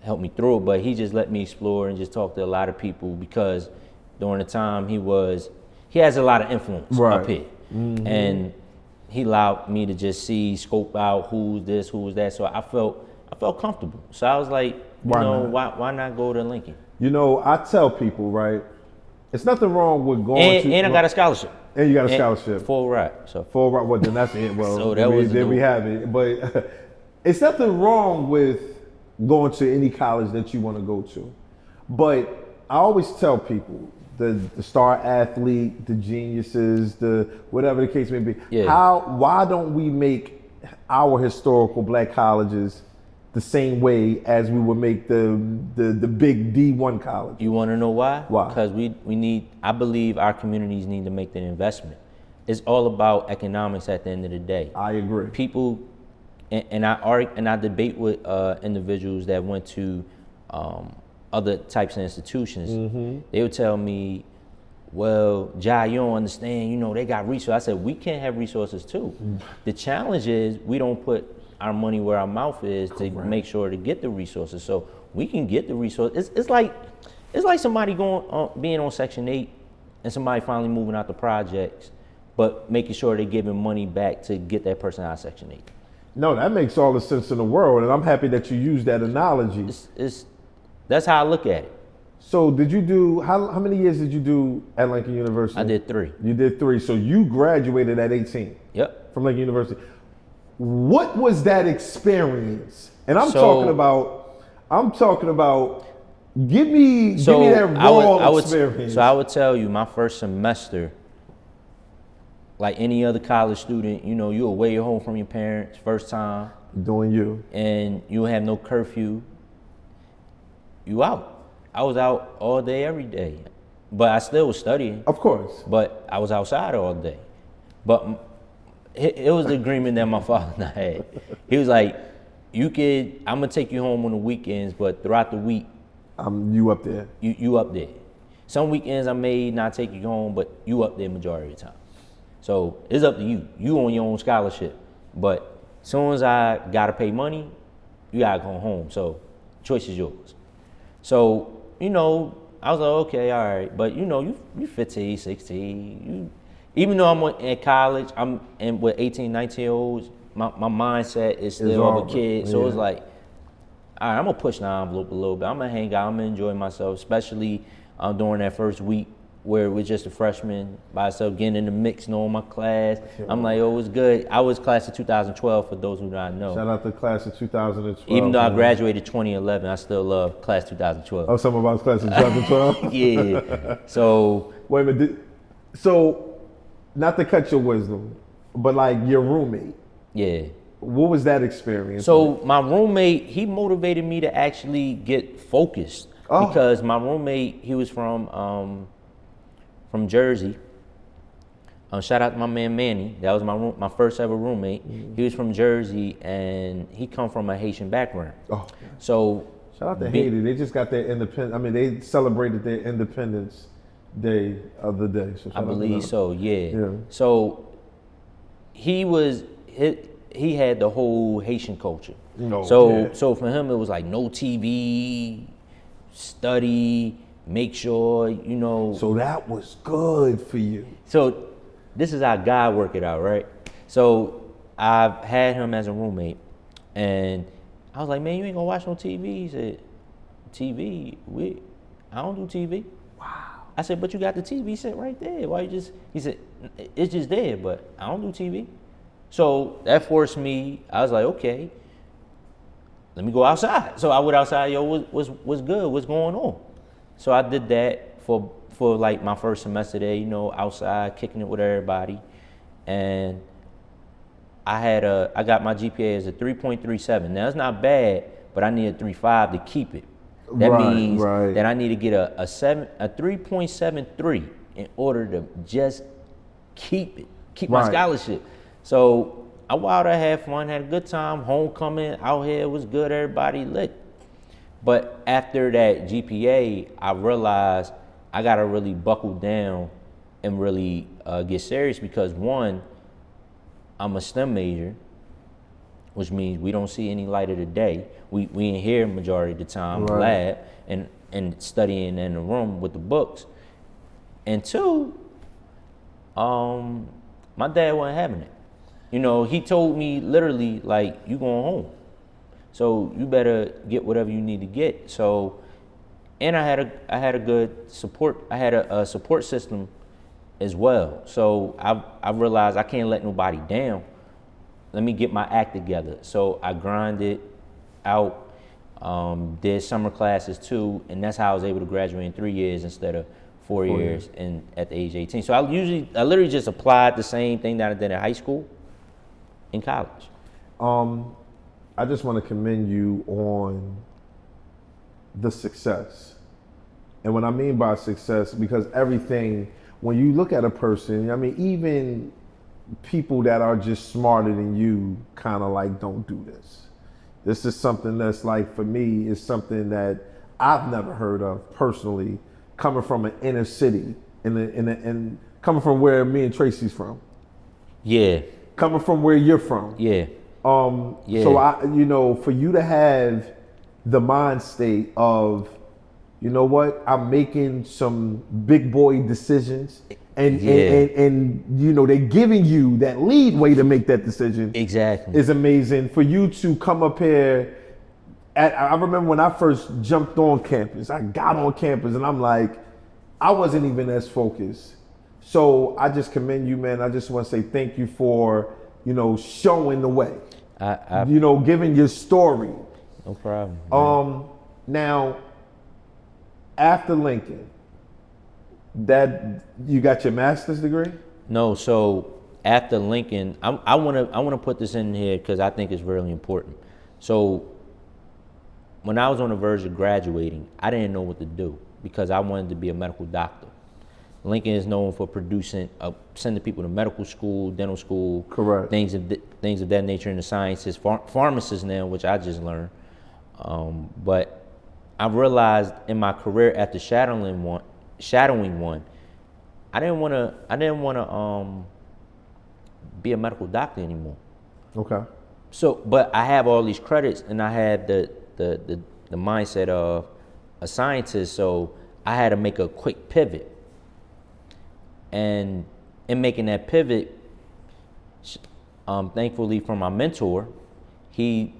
helped me through it, but he just let me explore and just talk to a lot of people because during the time he has a lot of influence up here, and he allowed me to just scope out who's this, who's that. So I felt comfortable. So I was like, why not go to Lincoln? You know, I tell people, right? It's nothing wrong with going and I got a scholarship. And you got a scholarship. Full ride. So full ride. Well, then that's it. Well, so that we have it. But it's nothing wrong with going to any college that you want to go to. But I always tell people, the star athlete, the geniuses, the whatever the case may be. Yeah. Why don't we make our historical black colleges the same way as we would make the big D1 college? You want to know why? Why? Because I believe our communities need to make that investment. it's all about economics at the end of the day. I agree. People, and I debate with individuals that went to other types of institutions. They would tell me, well, Jai, you don't understand, you know, they got resources. I said, we can have resources too. The challenge is we don't put our money where our mouth is to make sure to get the resources. So we can get the resources. It's like somebody being on Section 8 and somebody finally moving out the projects, but making sure they're giving money back to get that person out of Section 8. No, that makes all the sense in the world, and I'm happy that you use that analogy. That's how I look at it. So did you do, how many years did you do at Lincoln University? I did 3. You did 3, so you graduated at 18. Yep. From Lincoln University. What was that experience? And I'm talking about, give me that raw experience. So I would tell you, my first semester, like any other college student, you know, you're away home from your parents, first time. Doing you. And you have no curfew. You out. I was out all day, every day. But I still was studying. Of course. But I was outside all day. But it was the agreement that my father and I had. He was like, I'm gonna take you home on the weekends, but throughout the week, you up there. You up there. Some weekends I may not take you home, but you up there majority of the time. So it's up to you. You on your own scholarship. But as soon as I gotta pay money, you gotta go home. So choice is yours. So, you know, I was like, okay, all right. But you know, you 15, 16, even though I'm at college, I'm in with 18, 19-year-olds, my mindset is still of a kid. So it's like, all right, I'm gonna push the envelope a little bit. I'm gonna hang out, I'm gonna enjoy myself, especially during that first week where it was just a freshman by myself, getting in the mix, knowing my class. I'm like, oh, it's good. I was class of 2012 for those who do not know. Shout out to class of 2012. Even though I graduated 2011, I still love class 2012. Oh, something about class of 2012? Yeah. So. Wait a minute. So, not to cut your wisdom, but like your roommate. Yeah. What was that experience? So my roommate, he motivated me to actually get focused because my roommate, he was from Jersey. Shout out to my man Manny. That was my first ever roommate. He was from Jersey and he come from a Haitian background. Oh. So shout out to Haiti. They just got their independence. I mean, they celebrated their Independence Day of the day. So I believe so. Yeah. So he had the whole Haitian culture. So for him it was like no TV, study, make sure, you know. So that was good for you. So this is how God work it out, right? So I've had him as a roommate and I was like, man, you ain't gonna watch no TV? He said, TV? I don't do TV. Wow. I said, but you got the TV set right there. Why you just, he said, it's just there, but I don't do TV. So that forced me, I was like, okay, let me go outside. So I went outside, yo, what's good, what's going on? So I did that for like my first semester there, you know, outside, kicking it with everybody. And I got my GPA as a 3.37. Now it's not bad, but I needed 3.5 to keep it. That means that I need to get a 3.73 in order to just keep my scholarship. So I went out, I had fun, had a good time. Homecoming out here was good, everybody lit. But after that GPA, I realized I gotta really buckle down and really get serious because one, I'm a STEM major, which means we don't see any light of the day. We in here majority of the time, lab and studying in the room with the books. And two, my dad wasn't having it. You know, he told me literally like, you going home. So you better get whatever you need to get. So, and I had a good support. I had a support system as well. So I realized I can't let nobody down. Let me get my act together. So I grinded out, did summer classes too, and that's how I was able to graduate in 3 years instead of 4 years at the age of 18. So I literally just applied the same thing that I did in high school in college. I just want to commend you on the success. And what I mean by success, because everything, when you look at a person, I mean, even people that are just smarter than you kind of like don't do this. This is something that's like, for me, is something that I've never heard of personally, coming from an inner city and coming from where me and Tracy's from. Yeah. Coming from where you're from. Yeah. Yeah. So for you to have the mind state of, you know what, I'm making some big boy decisions, and they're giving you that leadway to make that decision. Exactly. Is amazing. For you to come up here, I remember when I first jumped on campus, I got on campus and I'm like, I wasn't even as focused. So I just commend you, man. I just want to say thank you for, showing the way. Giving your story. No problem. Now, after Lincoln, that you got your master's degree? No, so after Lincoln, I want to put this in here because I think it's really important. So when I was on the verge of graduating, I didn't know what to do because I wanted to be a medical doctor. Lincoln is known for producing, sending people to medical school, dental school, correct, things of that nature in the sciences. Pharmacists now, which I just learned, but I realized in my career after shadowing one, I didn't want to be a medical doctor anymore. Okay. So, but I have all these credits, and I had the mindset of a scientist. So I had to make a quick pivot. And in making that pivot, thankfully from my mentor, he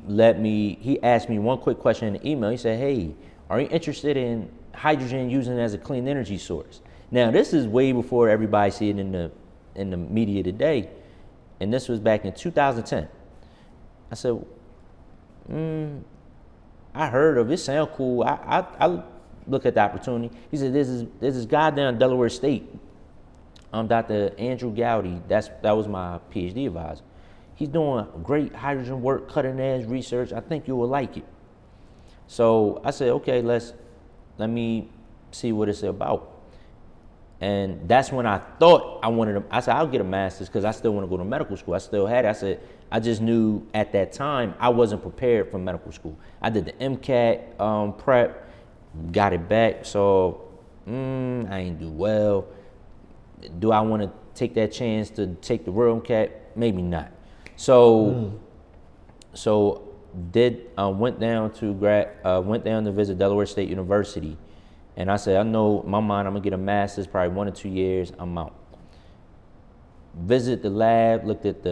asked me one quick question in the email. He said, "Hey, are you interested in hydrogen using it as a clean energy source?" Now, this is way before everybody see it in the media today, and this was back in 2010. I said, I heard of it. Sound cool. I look at the opportunity. He said, "There's this guy down in Delaware State, Dr. Andrew Gowdy. That was my Ph.D. advisor. He's doing great hydrogen work, cutting edge research. I think you will like it." So I said, "Okay, let me see what it's about." And that's when I thought I said, I'll get a master's because I still want to go to medical school. I still had it. I said, I just knew at that time I wasn't prepared for medical school. I did the MCAT prep, got it back. So I ain't do well. Do I want to take that chance to take the real MCAT? Maybe not. So went down to visit Delaware State University. And I said, I know in my mind I'm gonna get a master's, probably 1 or 2 years, I'm out. Visit the lab, looked at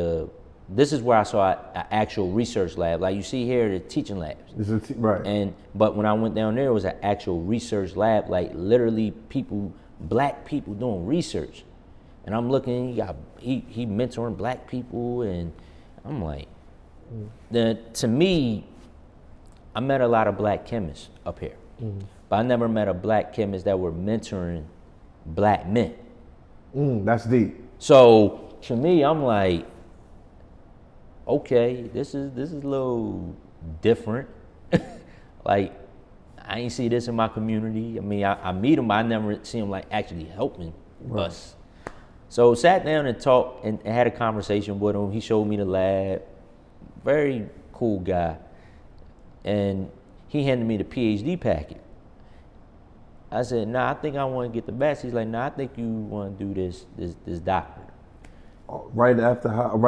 this is where I saw an actual research lab. Like you see here, the teaching labs. Right. But when I went down there, it was an actual research lab, like literally black people doing research. And I'm looking, he mentoring black people, and I'm like, to me, I met a lot of black chemists up here. But I never met a black chemist that were mentoring black men. That's deep. So to me, I'm like, okay, this is a little different. Like, I ain't see this in my community. I mean, I meet them, but I never see them like actually helping us. So sat down and talked and had a conversation with him. He showed me the lab. Very cool guy. And he handed me the Ph.D. packet. I said, "Nah, I think I want to get the best." He's like, "Nah, I think you want to do this doctorate." Right after college.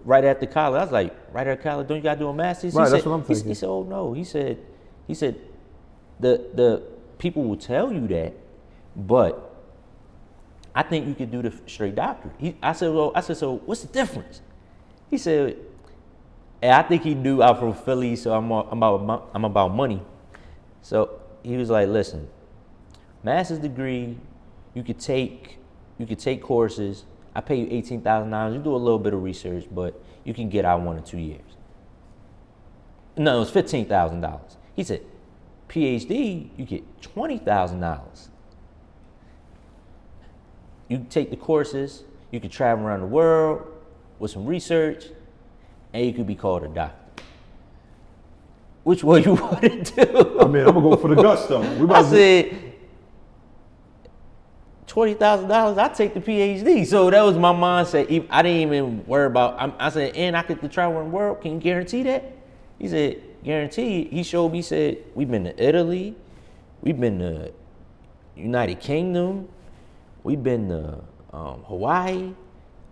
Right after college. I was like, right after college, don't you gotta do a master's? That's what I'm thinking. He said, "Oh no." He said, the people will tell you that, but I think you could do the straight doctorate. I said, "So what's the difference?" He said, and I think he knew I'm from Philly, so I'm about money. So he was like, "Listen, master's degree, you could take courses. I pay you $18,000. You do a little bit of research, but you can get out 1 or 2 years." No, it was $15,000. He said, "PhD, you get $20,000. You take the courses, you can travel around the world with some research, and you could be called a doctor." Which one you want to do? I mean, I'm gonna go for the gusto. I said, $20,000, I take the PhD. So that was my mindset. I didn't even worry about, I said, and I get to travel around the world. Can you guarantee that? He said, guarantee. He showed me, he said, we've been to Italy. We've been to United Kingdom. We've been to Hawaii.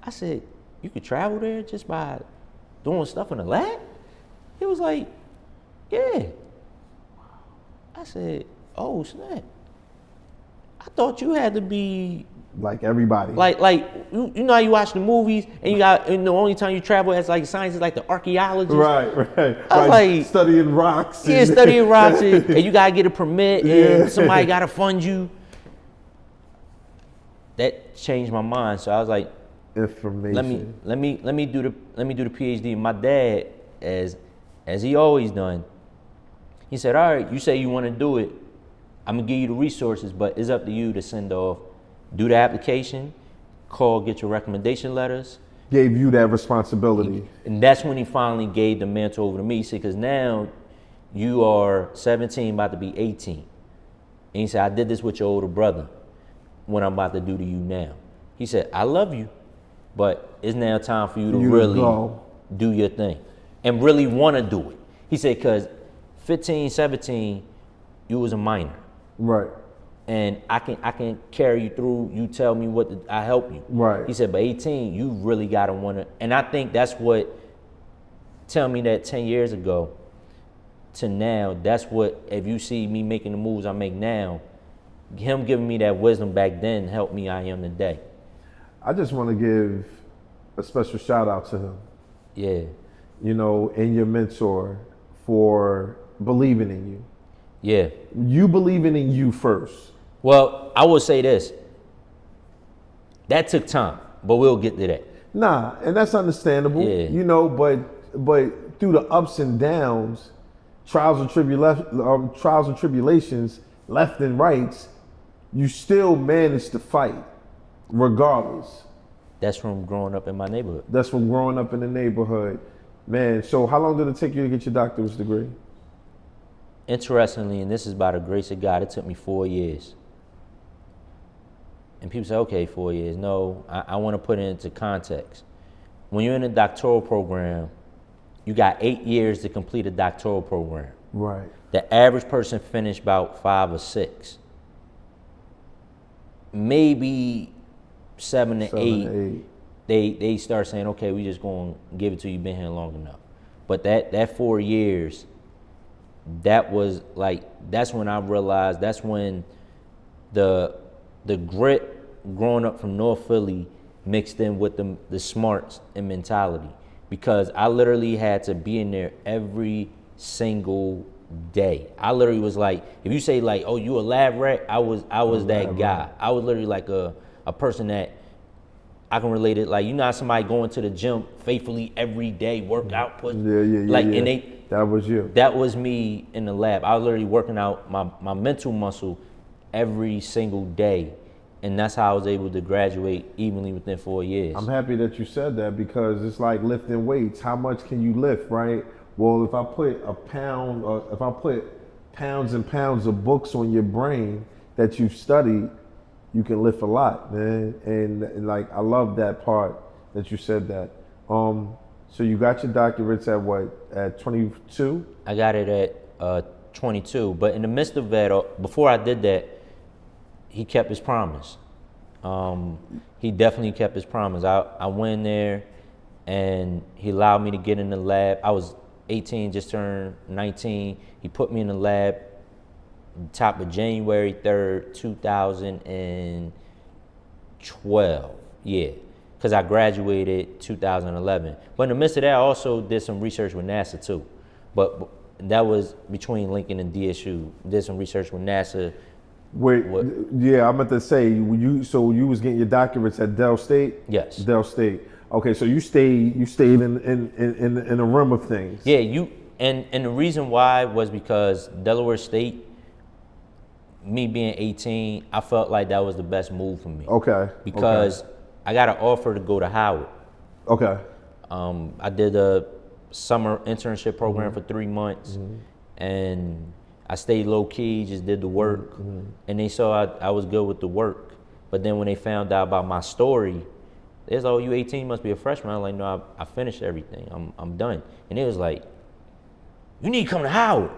I said, you could travel there just by doing stuff in the lab? He was like, yeah. I said, oh, snap. I thought you had to be like everybody. Like you know how you watch the movies and the only time you travel as like science is like the archaeologist. Right. I was like studying rocks. Yeah, studying rocks and you gotta get a permit and somebody gotta fund you. That changed my mind. So I was like, information. Let me do the PhD. And my dad, as he always done, he said, all right, you say you want to do it. I'm gonna give you the resources, but it's up to you to send off, do the application, get your recommendation letters. Gave you that responsibility. And that's when he finally gave the mantle over to me. He said, because now you are 17, about to be 18. And he said, I did this with your older brother, what I'm about to do to you now. He said, I love you, but it's now time for you to really do your thing and really want to do it. He said, because 15, 17, you was a minor. Right. And I can carry you through. You tell me I help you. Right. He said, by 18, you really gotta wanna. And I think that's what. Tell me that 10 years ago to now. That's what. If you see me making the moves I make now, him giving me that wisdom back then helped me. I am today. I just want to give a special shout out to him. Yeah. You know, and your mentor for believing in you. Yeah. You believing in you first. Well, I will say this. That took time, but we'll get to that. Nah, and that's understandable. Yeah. You know, but through the ups and downs, trials and tribulations, left and rights, you still managed to fight, regardless. That's from growing up in my neighborhood. That's from growing up in the neighborhood. Man, so how long did it take you to get your doctorate degree? Interestingly, and this is by the grace of God, it took me 4 years. And people say, okay, 4 years. No, I want to put it into context. When you're in a doctoral program, you got 8 years to complete a doctoral program. Right. The average person finished about 5 or 6. Maybe 7 to 8. They start saying, okay, we just going to give it to you, been here long enough. But that 4 years, that was like, that's when I realized, that's when the grit growing up from North Philly mixed in with the smarts and mentality, because I literally had to be in there every single day. I literally was like, if you say like, oh, you a lab rat, I was that guy. I was literally like a person that I can relate it. Like, you know how somebody going to the gym faithfully every day, work out, push. Yeah. Like, yeah. and that was you. That was me in the lab. I was literally working out my mental muscle every single day. And that's how I was able to graduate evenly within 4 years. I'm happy that you said that, because it's like lifting weights. How much can you lift, right? Well, if I put pounds and pounds of books on your brain that you've studied, you can lift a lot, man. And like, I love that part that you said that. So you got your doctorates at what? At 22? I got it at 22. But in the midst of that, before I did that, he kept his promise. He definitely kept his promise. I went in there and he allowed me to get in the lab. I was 18, just turned 19. He put me in the lab top of January 3rd, 2012. Yeah. Because I graduated 2011. But in the midst of that, I also did some research with NASA too. But that was between Lincoln and DSU. Did some research with NASA. Wait, yeah, I'm about to say, you was getting your doctorates at Del State? Yes. Del State. Okay, so you stayed in the realm of things. Yeah, and the reason why was because Delaware State, me being 18, I felt like that was the best move for me. Okay. Because I got an offer to go to Howard. Okay. I did a summer internship program for 3 months, and I stayed low key, just did the work, and they saw I was good with the work. But then when they found out about my story, they was like, "Oh, you 18, you must be a freshman." I was like, "No, I finished everything. I'm done." And it was like, "You need to come to Howard."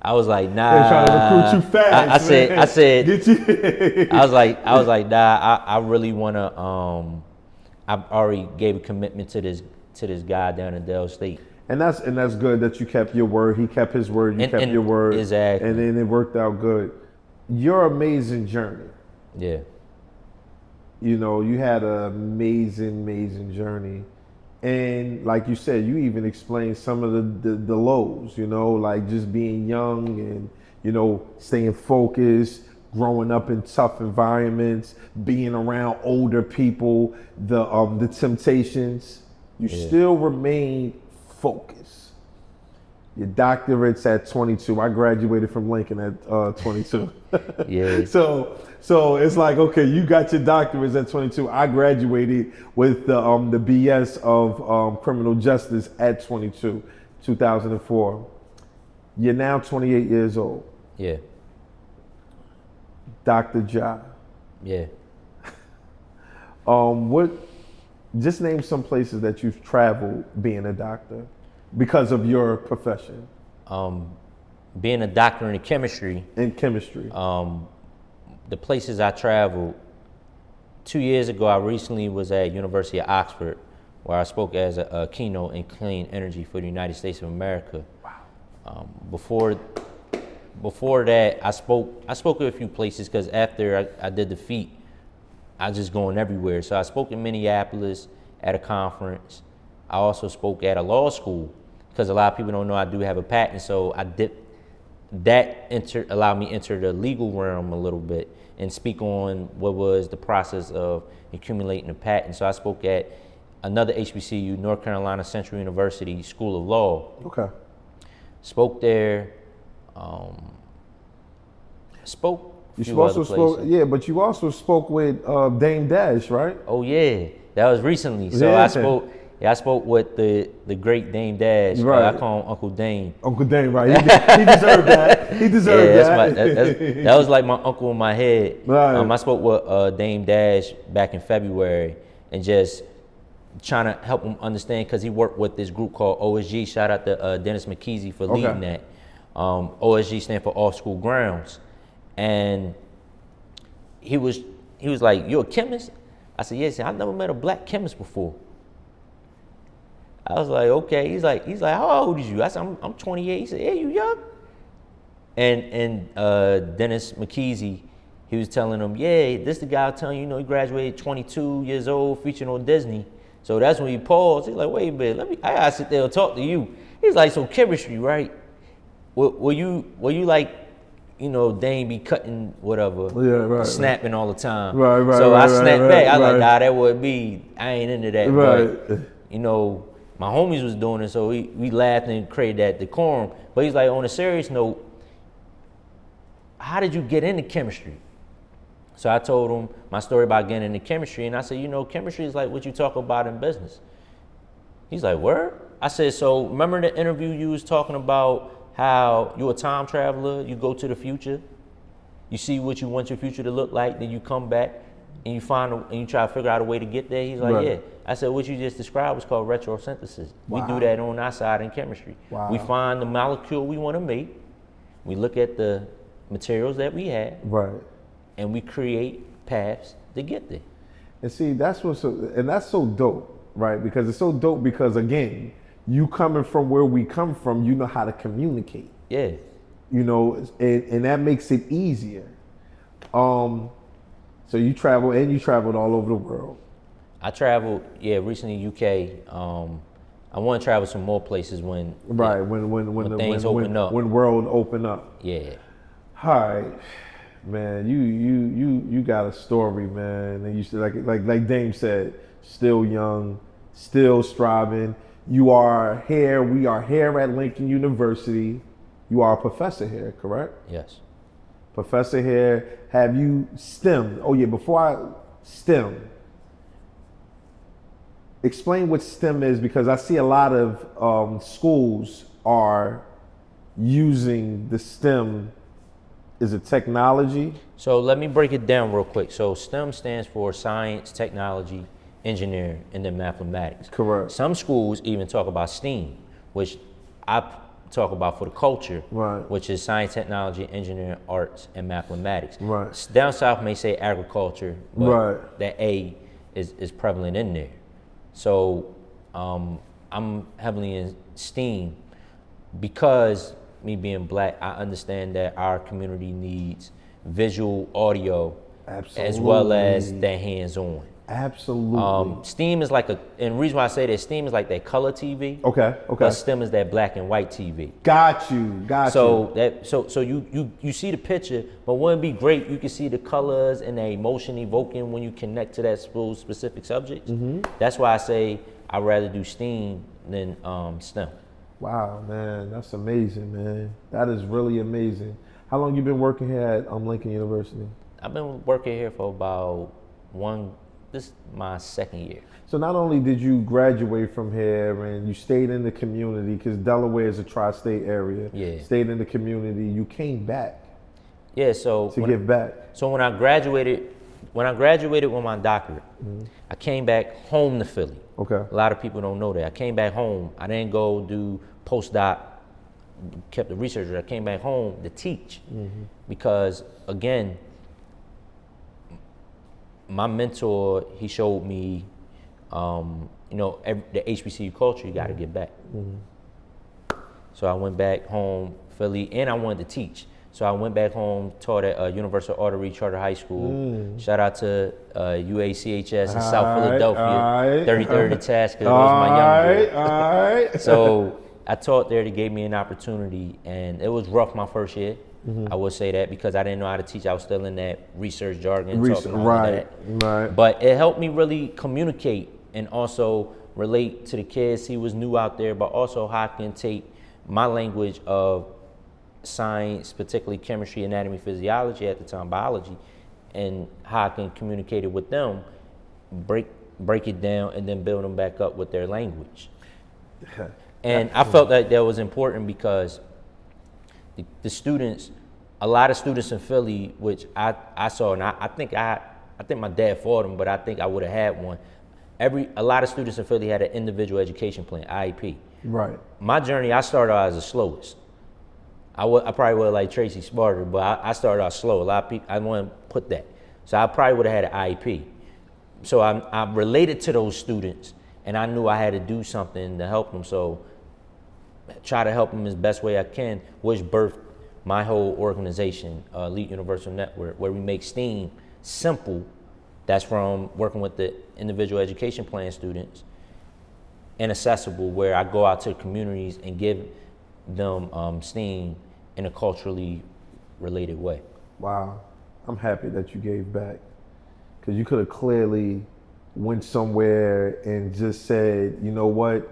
I was like, "Nah." They're trying to recruit you fast. I said, Get you. I was like, "Nah, I really wanna." I already gave a commitment to this guy down in Dell State. And that's good that you kept your word. He kept his word. You kept your word. Exactly. And then it worked out good. Your amazing journey. Yeah. You know, you had an amazing journey. And like you said, you even explained some of the lows, you know, like just being young and, you know, staying focused, growing up in tough environments, being around older people, the temptations. You still remain focused. Your doctorate's at 22. I graduated from Lincoln at 22. Yeah. So it's like, okay, you got your doctorates at 22. I graduated with the BS of criminal justice at 22, 2004. You're now 28 years old. Yeah. Dr. Ja. Yeah. Just name some places that you've traveled being a doctor because of your profession. Being a doctor in chemistry. In chemistry. The places I traveled, 2 years ago, I recently was at University of Oxford, where I spoke as a keynote in clean energy for the United States of America. Wow. Before that, I spoke at a few places because after I did the feat, I was just going everywhere. So I spoke in Minneapolis at a conference. I also spoke at a law school because a lot of people don't know I do have a patent. So I dipped. That allowed me to enter the legal realm a little bit and speak on what was the process of accumulating a patent. So I spoke at another HBCU, North Carolina Central University School of Law. Okay. Spoke there. Spoke. Yeah, but you also spoke with Dame Dash, right? Oh yeah, that was recently. So yeah. I spoke with the great Dame Dash. Right. I call him Uncle Dame. Uncle Dame, right? He deserved that. He deserved that. That was like my uncle in my head. Right. I spoke with Dame Dash back in February and just trying to help him understand because he worked with this group called OSG. Shout out to Dennis McKeezy for leading that. OSG stands for Off School Grounds, and he was like, "You're a chemist?" I said, "Yes." I've never met a black chemist before. I was like, "Okay." He's like, "How old is you?" I said, I'm 28. He said, "Yeah, you young?" And Dennis McKeezy, he was telling him, "Yeah, this the guy telling you, you know, he graduated 22 years old, featured on Disney." So that's when he paused. He's like, "Wait a minute, I gotta sit there and talk to you." He's like, "So chemistry, right? Were you like, you know, Dame be cutting whatever, snapping all the time?" Right. So I snapped back. I was like, right. "Nah, that would be. I ain't into that." Right. But you know, my homies was doing it, so we laughed and created that decorum. But he's like, on a serious note, how did you get into chemistry? So I told him my story about getting into chemistry, and I said, you know, chemistry is like what you talk about in business. He's like, word? I said, so remember the interview you was talking about how you're a time traveler, you go to the future, you see what you want your future to look like, then you come back and you try to figure out a way to get there? He's like, right. Yeah. I said, what you just described was called retrosynthesis. Wow. We do that on our side in chemistry. Wow. We find the molecule we want to make, we look at the materials that we have, right, and we create paths to get there. And see, that's so dope, right? Because it's so dope because, again, you coming from where we come from, you know how to communicate. Yeah. You know, and that makes it easier. So you traveled all over the world. I traveled, recently UK. I want to travel some more places when things open up. When world open up. Yeah. All right, man. You got a story, man. And you said like Dame said, still young, still striving. You are here. We are here at Lincoln University. You are a professor here, correct? Yes. Professor here. Have you STEM? Oh yeah. Before STEM. Explain what STEM is, because I see a lot of schools are using the STEM Is it technology? So let me break it down real quick. So STEM stands for science, technology, engineering, and then mathematics. Correct. Some schools even talk about STEAM, which I talk about for the culture, Right. which is science, technology, engineering, arts, and mathematics. Right. Down south may say agriculture, but Right. that A is prevalent in there. So I'm heavily in STEAM because me being black, I understand that our community needs visual, audio, as well as that hands-on. Absolutely. STEAM is like and the reason why I say that STEAM is like that color TV. Okay. But STEM is that black and white TV. Got you. So you see the picture, but wouldn't it be great you can see the colors and the emotion evoking when you connect to that specific subject? Mm-hmm. That's why I say I'd rather do STEAM than STEM. Wow, man, that's amazing, man. That is really amazing. How long you been working here at Lincoln University? I've been working here for about this is my second year. So not only did you graduate from here and you stayed in the community, because Delaware is a tri-state area. Yeah. Stayed in the community, you came back. Yeah, so to give back. So when I graduated with my doctorate, I came back home to Philly. Okay. A lot of people don't know that. I came back home. I didn't go do postdoc, kept the researcher. I came back home to teach because, again, my mentor, he showed me, the HBCU culture, you got to give back. So I went back home, Philly, and I wanted to teach. So I went back home, taught at Universal Artery Charter High School. Shout out to UACHS in South Philadelphia. 33rd Itasca was my young boy. All right. So I taught there. They gave me an opportunity, and it was rough my first year. I would say that because I didn't know how to teach. I was still in that research jargon, talking all of that. Right. But it helped me really communicate and also relate to the kids. He was new out there, but also how I can take my language of science, particularly chemistry, anatomy, physiology at the time, biology, and how I can communicate it with them, break it down, and then build them back up with their language. And I felt that was important because the students, a lot of students in Philly, which I saw, and I think my dad fought them, but I think I would have had one. A lot of students in Philly had an individual education plan, IEP. Right. My journey, I started out as the slowest. I probably would have like Tracy Smarter, but I started out slow. A lot of people, I want to put that. So I probably would have had an IEP. So I related to those students, and I knew I had to do something to help them. So try to help them as best way I can, which birthed my whole organization, Elite Universal Network, where we make STEAM simple. That's from working with the individual education plan students, and accessible, where I go out to the communities and give them STEAM in a culturally related way. Wow. I'm happy that you gave back, because you could have clearly went somewhere and just said, you know what,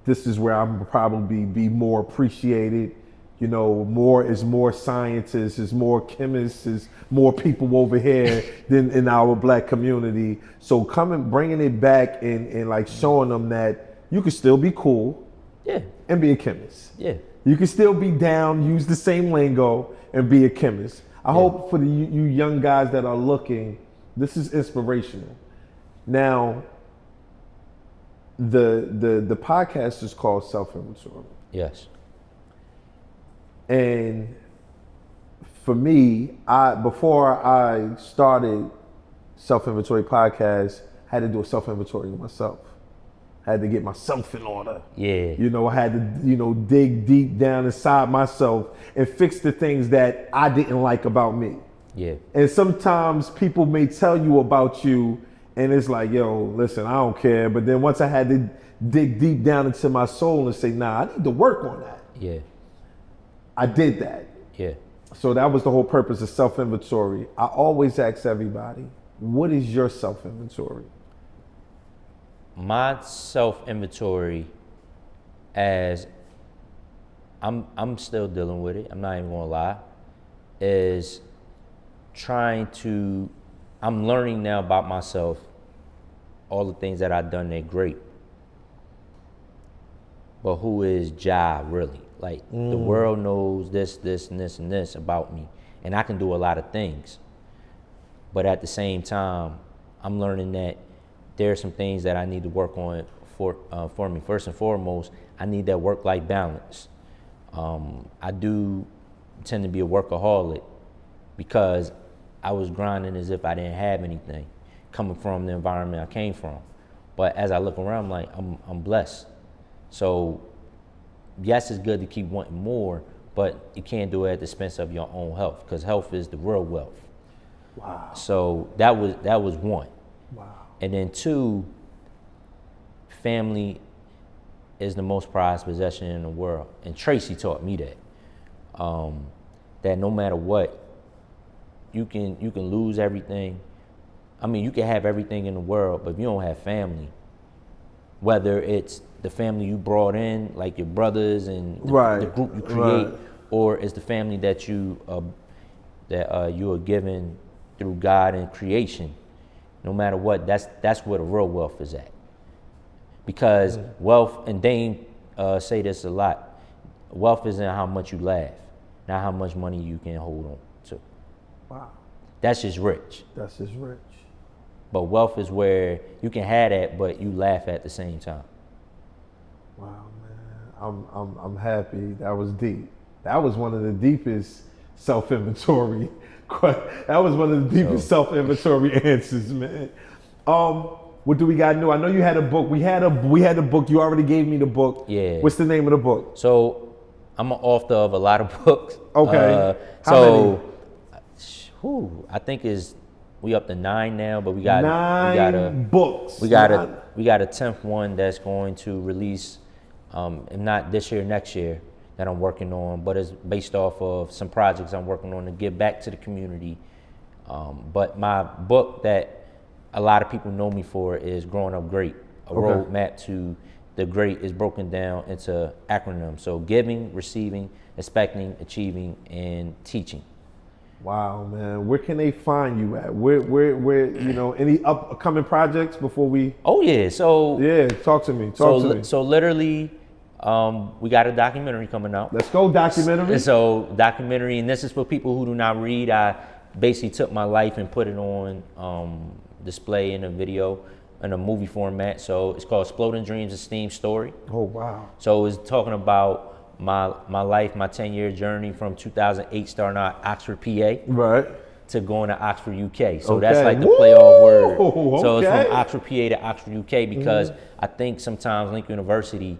this is where I'm probably be more appreciated. You know, more scientists, is more chemists, is more people over here than in our black community. So bringing it back and like showing them that you can still be cool, and be a chemist. Yeah. You can still be down, use the same lingo, and be a chemist. I hope for you young guys that are looking, this is inspirational. Now, the podcast is called Self-Inventory. Yes. And for me, before I started Self-Inventory podcast, I had to do a self-inventory myself. I had to get myself in order. Yeah. You know, I had to, dig deep down inside myself and fix the things that I didn't like about me. Yeah. And sometimes people may tell you about you and it's like, yo, listen, I don't care. But then once I had to dig deep down into my soul and say, nah, I need to work on that. Yeah. I did that. Yeah. So that was the whole purpose of self-inventory. I always ask everybody, what is your self-inventory? My self-inventory, as I'm still dealing with it, I'm not even gonna lie, is I'm learning now about myself, all the things that I've done that great. But who is Ja really? Like, the world knows this, and this, and this about me. and I can do a lot of things. But at the same time, I'm learning that there are some things that I need to work on for me. First and foremost, I need that work-life balance. I do tend to be a workaholic because I was grinding as if I didn't have anything, coming from the environment I came from. But as I look around, I'm like, I'm blessed. So yes, it's good to keep wanting more, but you can't do it at the expense of your own health, because health is the real wealth. Wow. So that was one. Wow. And then two, family is the most prized possession in the world. And Tracy taught me that. That no matter what, you can lose everything. I mean, you can have everything in the world, but if you don't have family, whether it's the family you brought in, like your brothers and the group you create, or it's the family that you are given through God and creation, no matter what, that's where the real wealth is at. Because wealth, and Dame say this a lot, wealth isn't how much you laugh, not how much money you can hold on to. Wow. That's just rich. That's just rich. But wealth is where you can have that, but you laugh at the same time. Wow, man. I'm happy. That was deep. That was one of the deepest self-inventory. That was one of the deepest self-inventory answers, man. What do we got new? I know you had a book. We had a book. You already gave me the book. Yeah. What's the name of the book? So I'm an author of a lot of books. Okay. How many? I think we up to 9 now, but we got books. We got a 10th one that's going to release, if not this year, next year, that I'm working on. But it's based off of some projects I'm working on to give back to the community. But my book that a lot of people know me for is Growing Up Great. A roadmap to the great is broken down into acronyms. So giving, receiving, expecting, achieving, and teaching. Wow, man. Where can they find you at? Where any upcoming projects before we? Oh yeah. So yeah, talk to me. So literally, we got a documentary coming out. Let's go, documentary. So documentary, and this is for people who do not read. I basically took my life and put it on display in a video, in a movie format. So it's called Exploding Dreams, a STEAM story. Oh wow. So it's talking about my life, my 10-year journey from 2008 starting out Oxford, PA, right, to going to Oxford, UK. So that's like the play on word. So it's from Oxford, PA to Oxford, UK, because I think sometimes Lincoln University,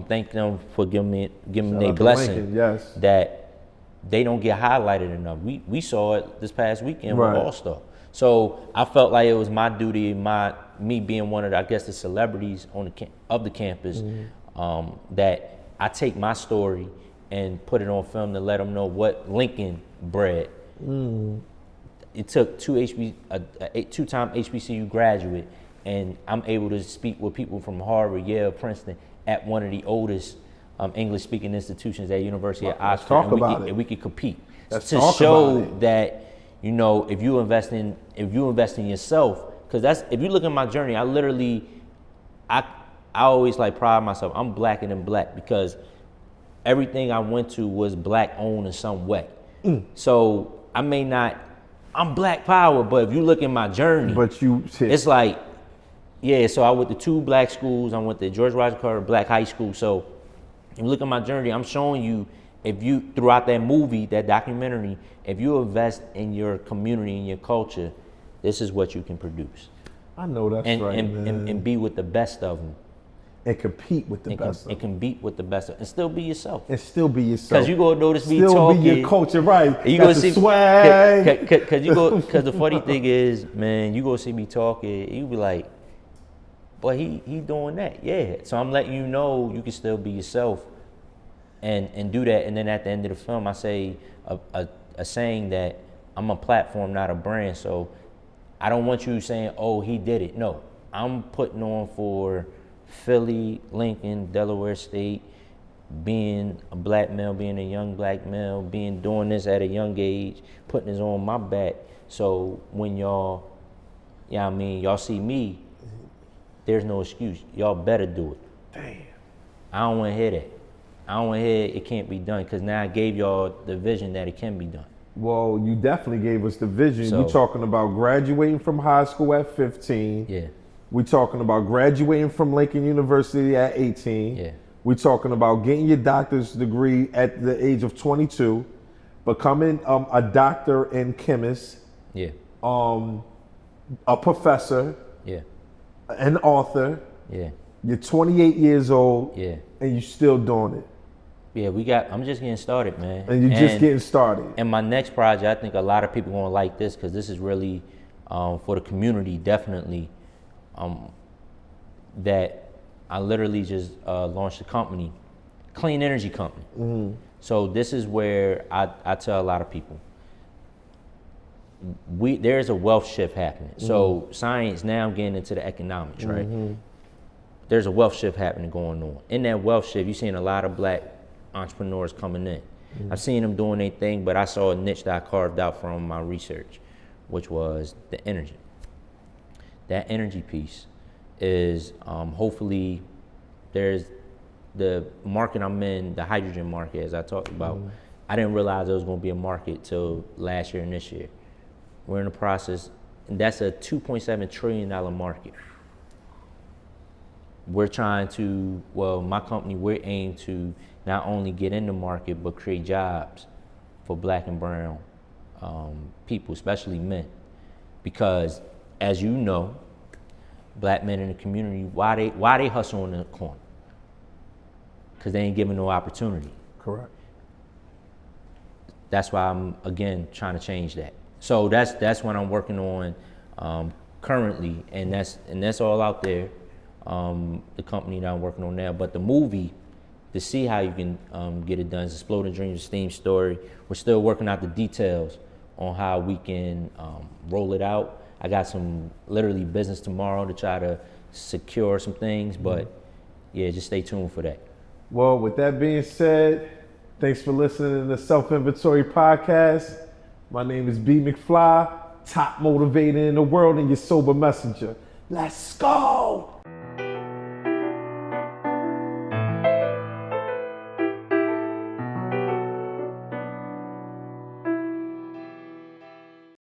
thank them for giving me their blessing, yes, that they don't get highlighted enough. We saw it this past weekend with All-Star. So I felt like it was my duty, me being one of the celebrities of the campus, that I take my story and put it on film to let them know what Lincoln bred. It took a two-time HBCU graduate, and I'm able to speak with people from Harvard, Yale, Princeton, at one of the oldest English-speaking institutions at University of Oxford, and we could compete. To show that, if you invest in yourself, because if you look at my journey, I always pride myself. I'm blacker than black because everything I went to was black owned in some way. So I'm black power, but if you look at my journey, it's like, so I went to 2 black schools. I went to George Washington Carver Black High School. So if you look at my journey, I'm showing you, throughout that movie, that documentary, if you invest in your community and your culture, this is what you can produce. I know that's right, man. And be with the best of them. And compete with the best. And compete with the best of, and still be yourself. Because you gonna notice me talking. Still be your culture, right? You gonna see swag. Because the funny thing is, man, you gonna see me talking. You be like, but he doing that, yeah. So I'm letting you know you can still be yourself, and do that. And then at the end of the film, I say a saying that I'm a platform, not a brand. So I don't want you saying, oh, he did it. No, I'm putting on for Philly, Lincoln, Delaware State, being a black male, being a young black male, doing this at a young age, putting this on my back. So when y'all see me, there's no excuse. Y'all better do it. Damn. I don't want to hear that. I don't want to hear it can't be done, because now I gave y'all the vision that it can be done. Well, you definitely gave us the vision. So- We're talking about graduating from high school at 15. Yeah, We're talking about graduating from Lincoln University at 18. yeah, We're talking about getting your doctor's degree at the age of 22, becoming a doctor and chemist, yeah, a professor, yeah, an author. yeah, You're 28 years old, yeah. and you're still doing it. Yeah, I'm just getting started, man. And you're just getting started. And my next project, I think a lot of people gonna like this because this is really for the community, definitely. That I literally just launched a company, clean energy company. Mm-hmm. So this is where I tell a lot of people, there's a wealth shift happening. Mm-hmm. So science, now I'm getting into the economics, right? Mm-hmm. There's a wealth shift happening going on. In that wealth shift, you're seeing a lot of black entrepreneurs coming in. Mm-hmm. I've seen them doing their thing, but I saw a niche that I carved out from my research, which was the energy. That energy piece is hopefully there's the market I'm in, the hydrogen market, as I talked about. Mm-hmm. I didn't realize there was going to be a market till last year and this year. We're in the process, and that's a $2.7 trillion market. We're trying to, well, my company, we're aimed to not only get in the market, but create jobs for black and brown people, especially men. Because as you know, black men in the community, why they hustle in the corner? Because they ain't given no opportunity. Correct. That's why I'm, again, trying to change that. So that's what I'm working on currently, and that's all out there, the company that I'm working on now. But the movie, to see how you can get it done, is Exploding Dreams, Steam Story. We're still working out the details on how we can roll it out. I got some literally business tomorrow to try to secure some things, but yeah, just stay tuned for that. Well, with that being said, thanks for listening to the Self-Inventory Podcast. My name is B. McFly, top motivator in the world and your sober messenger. Let's go!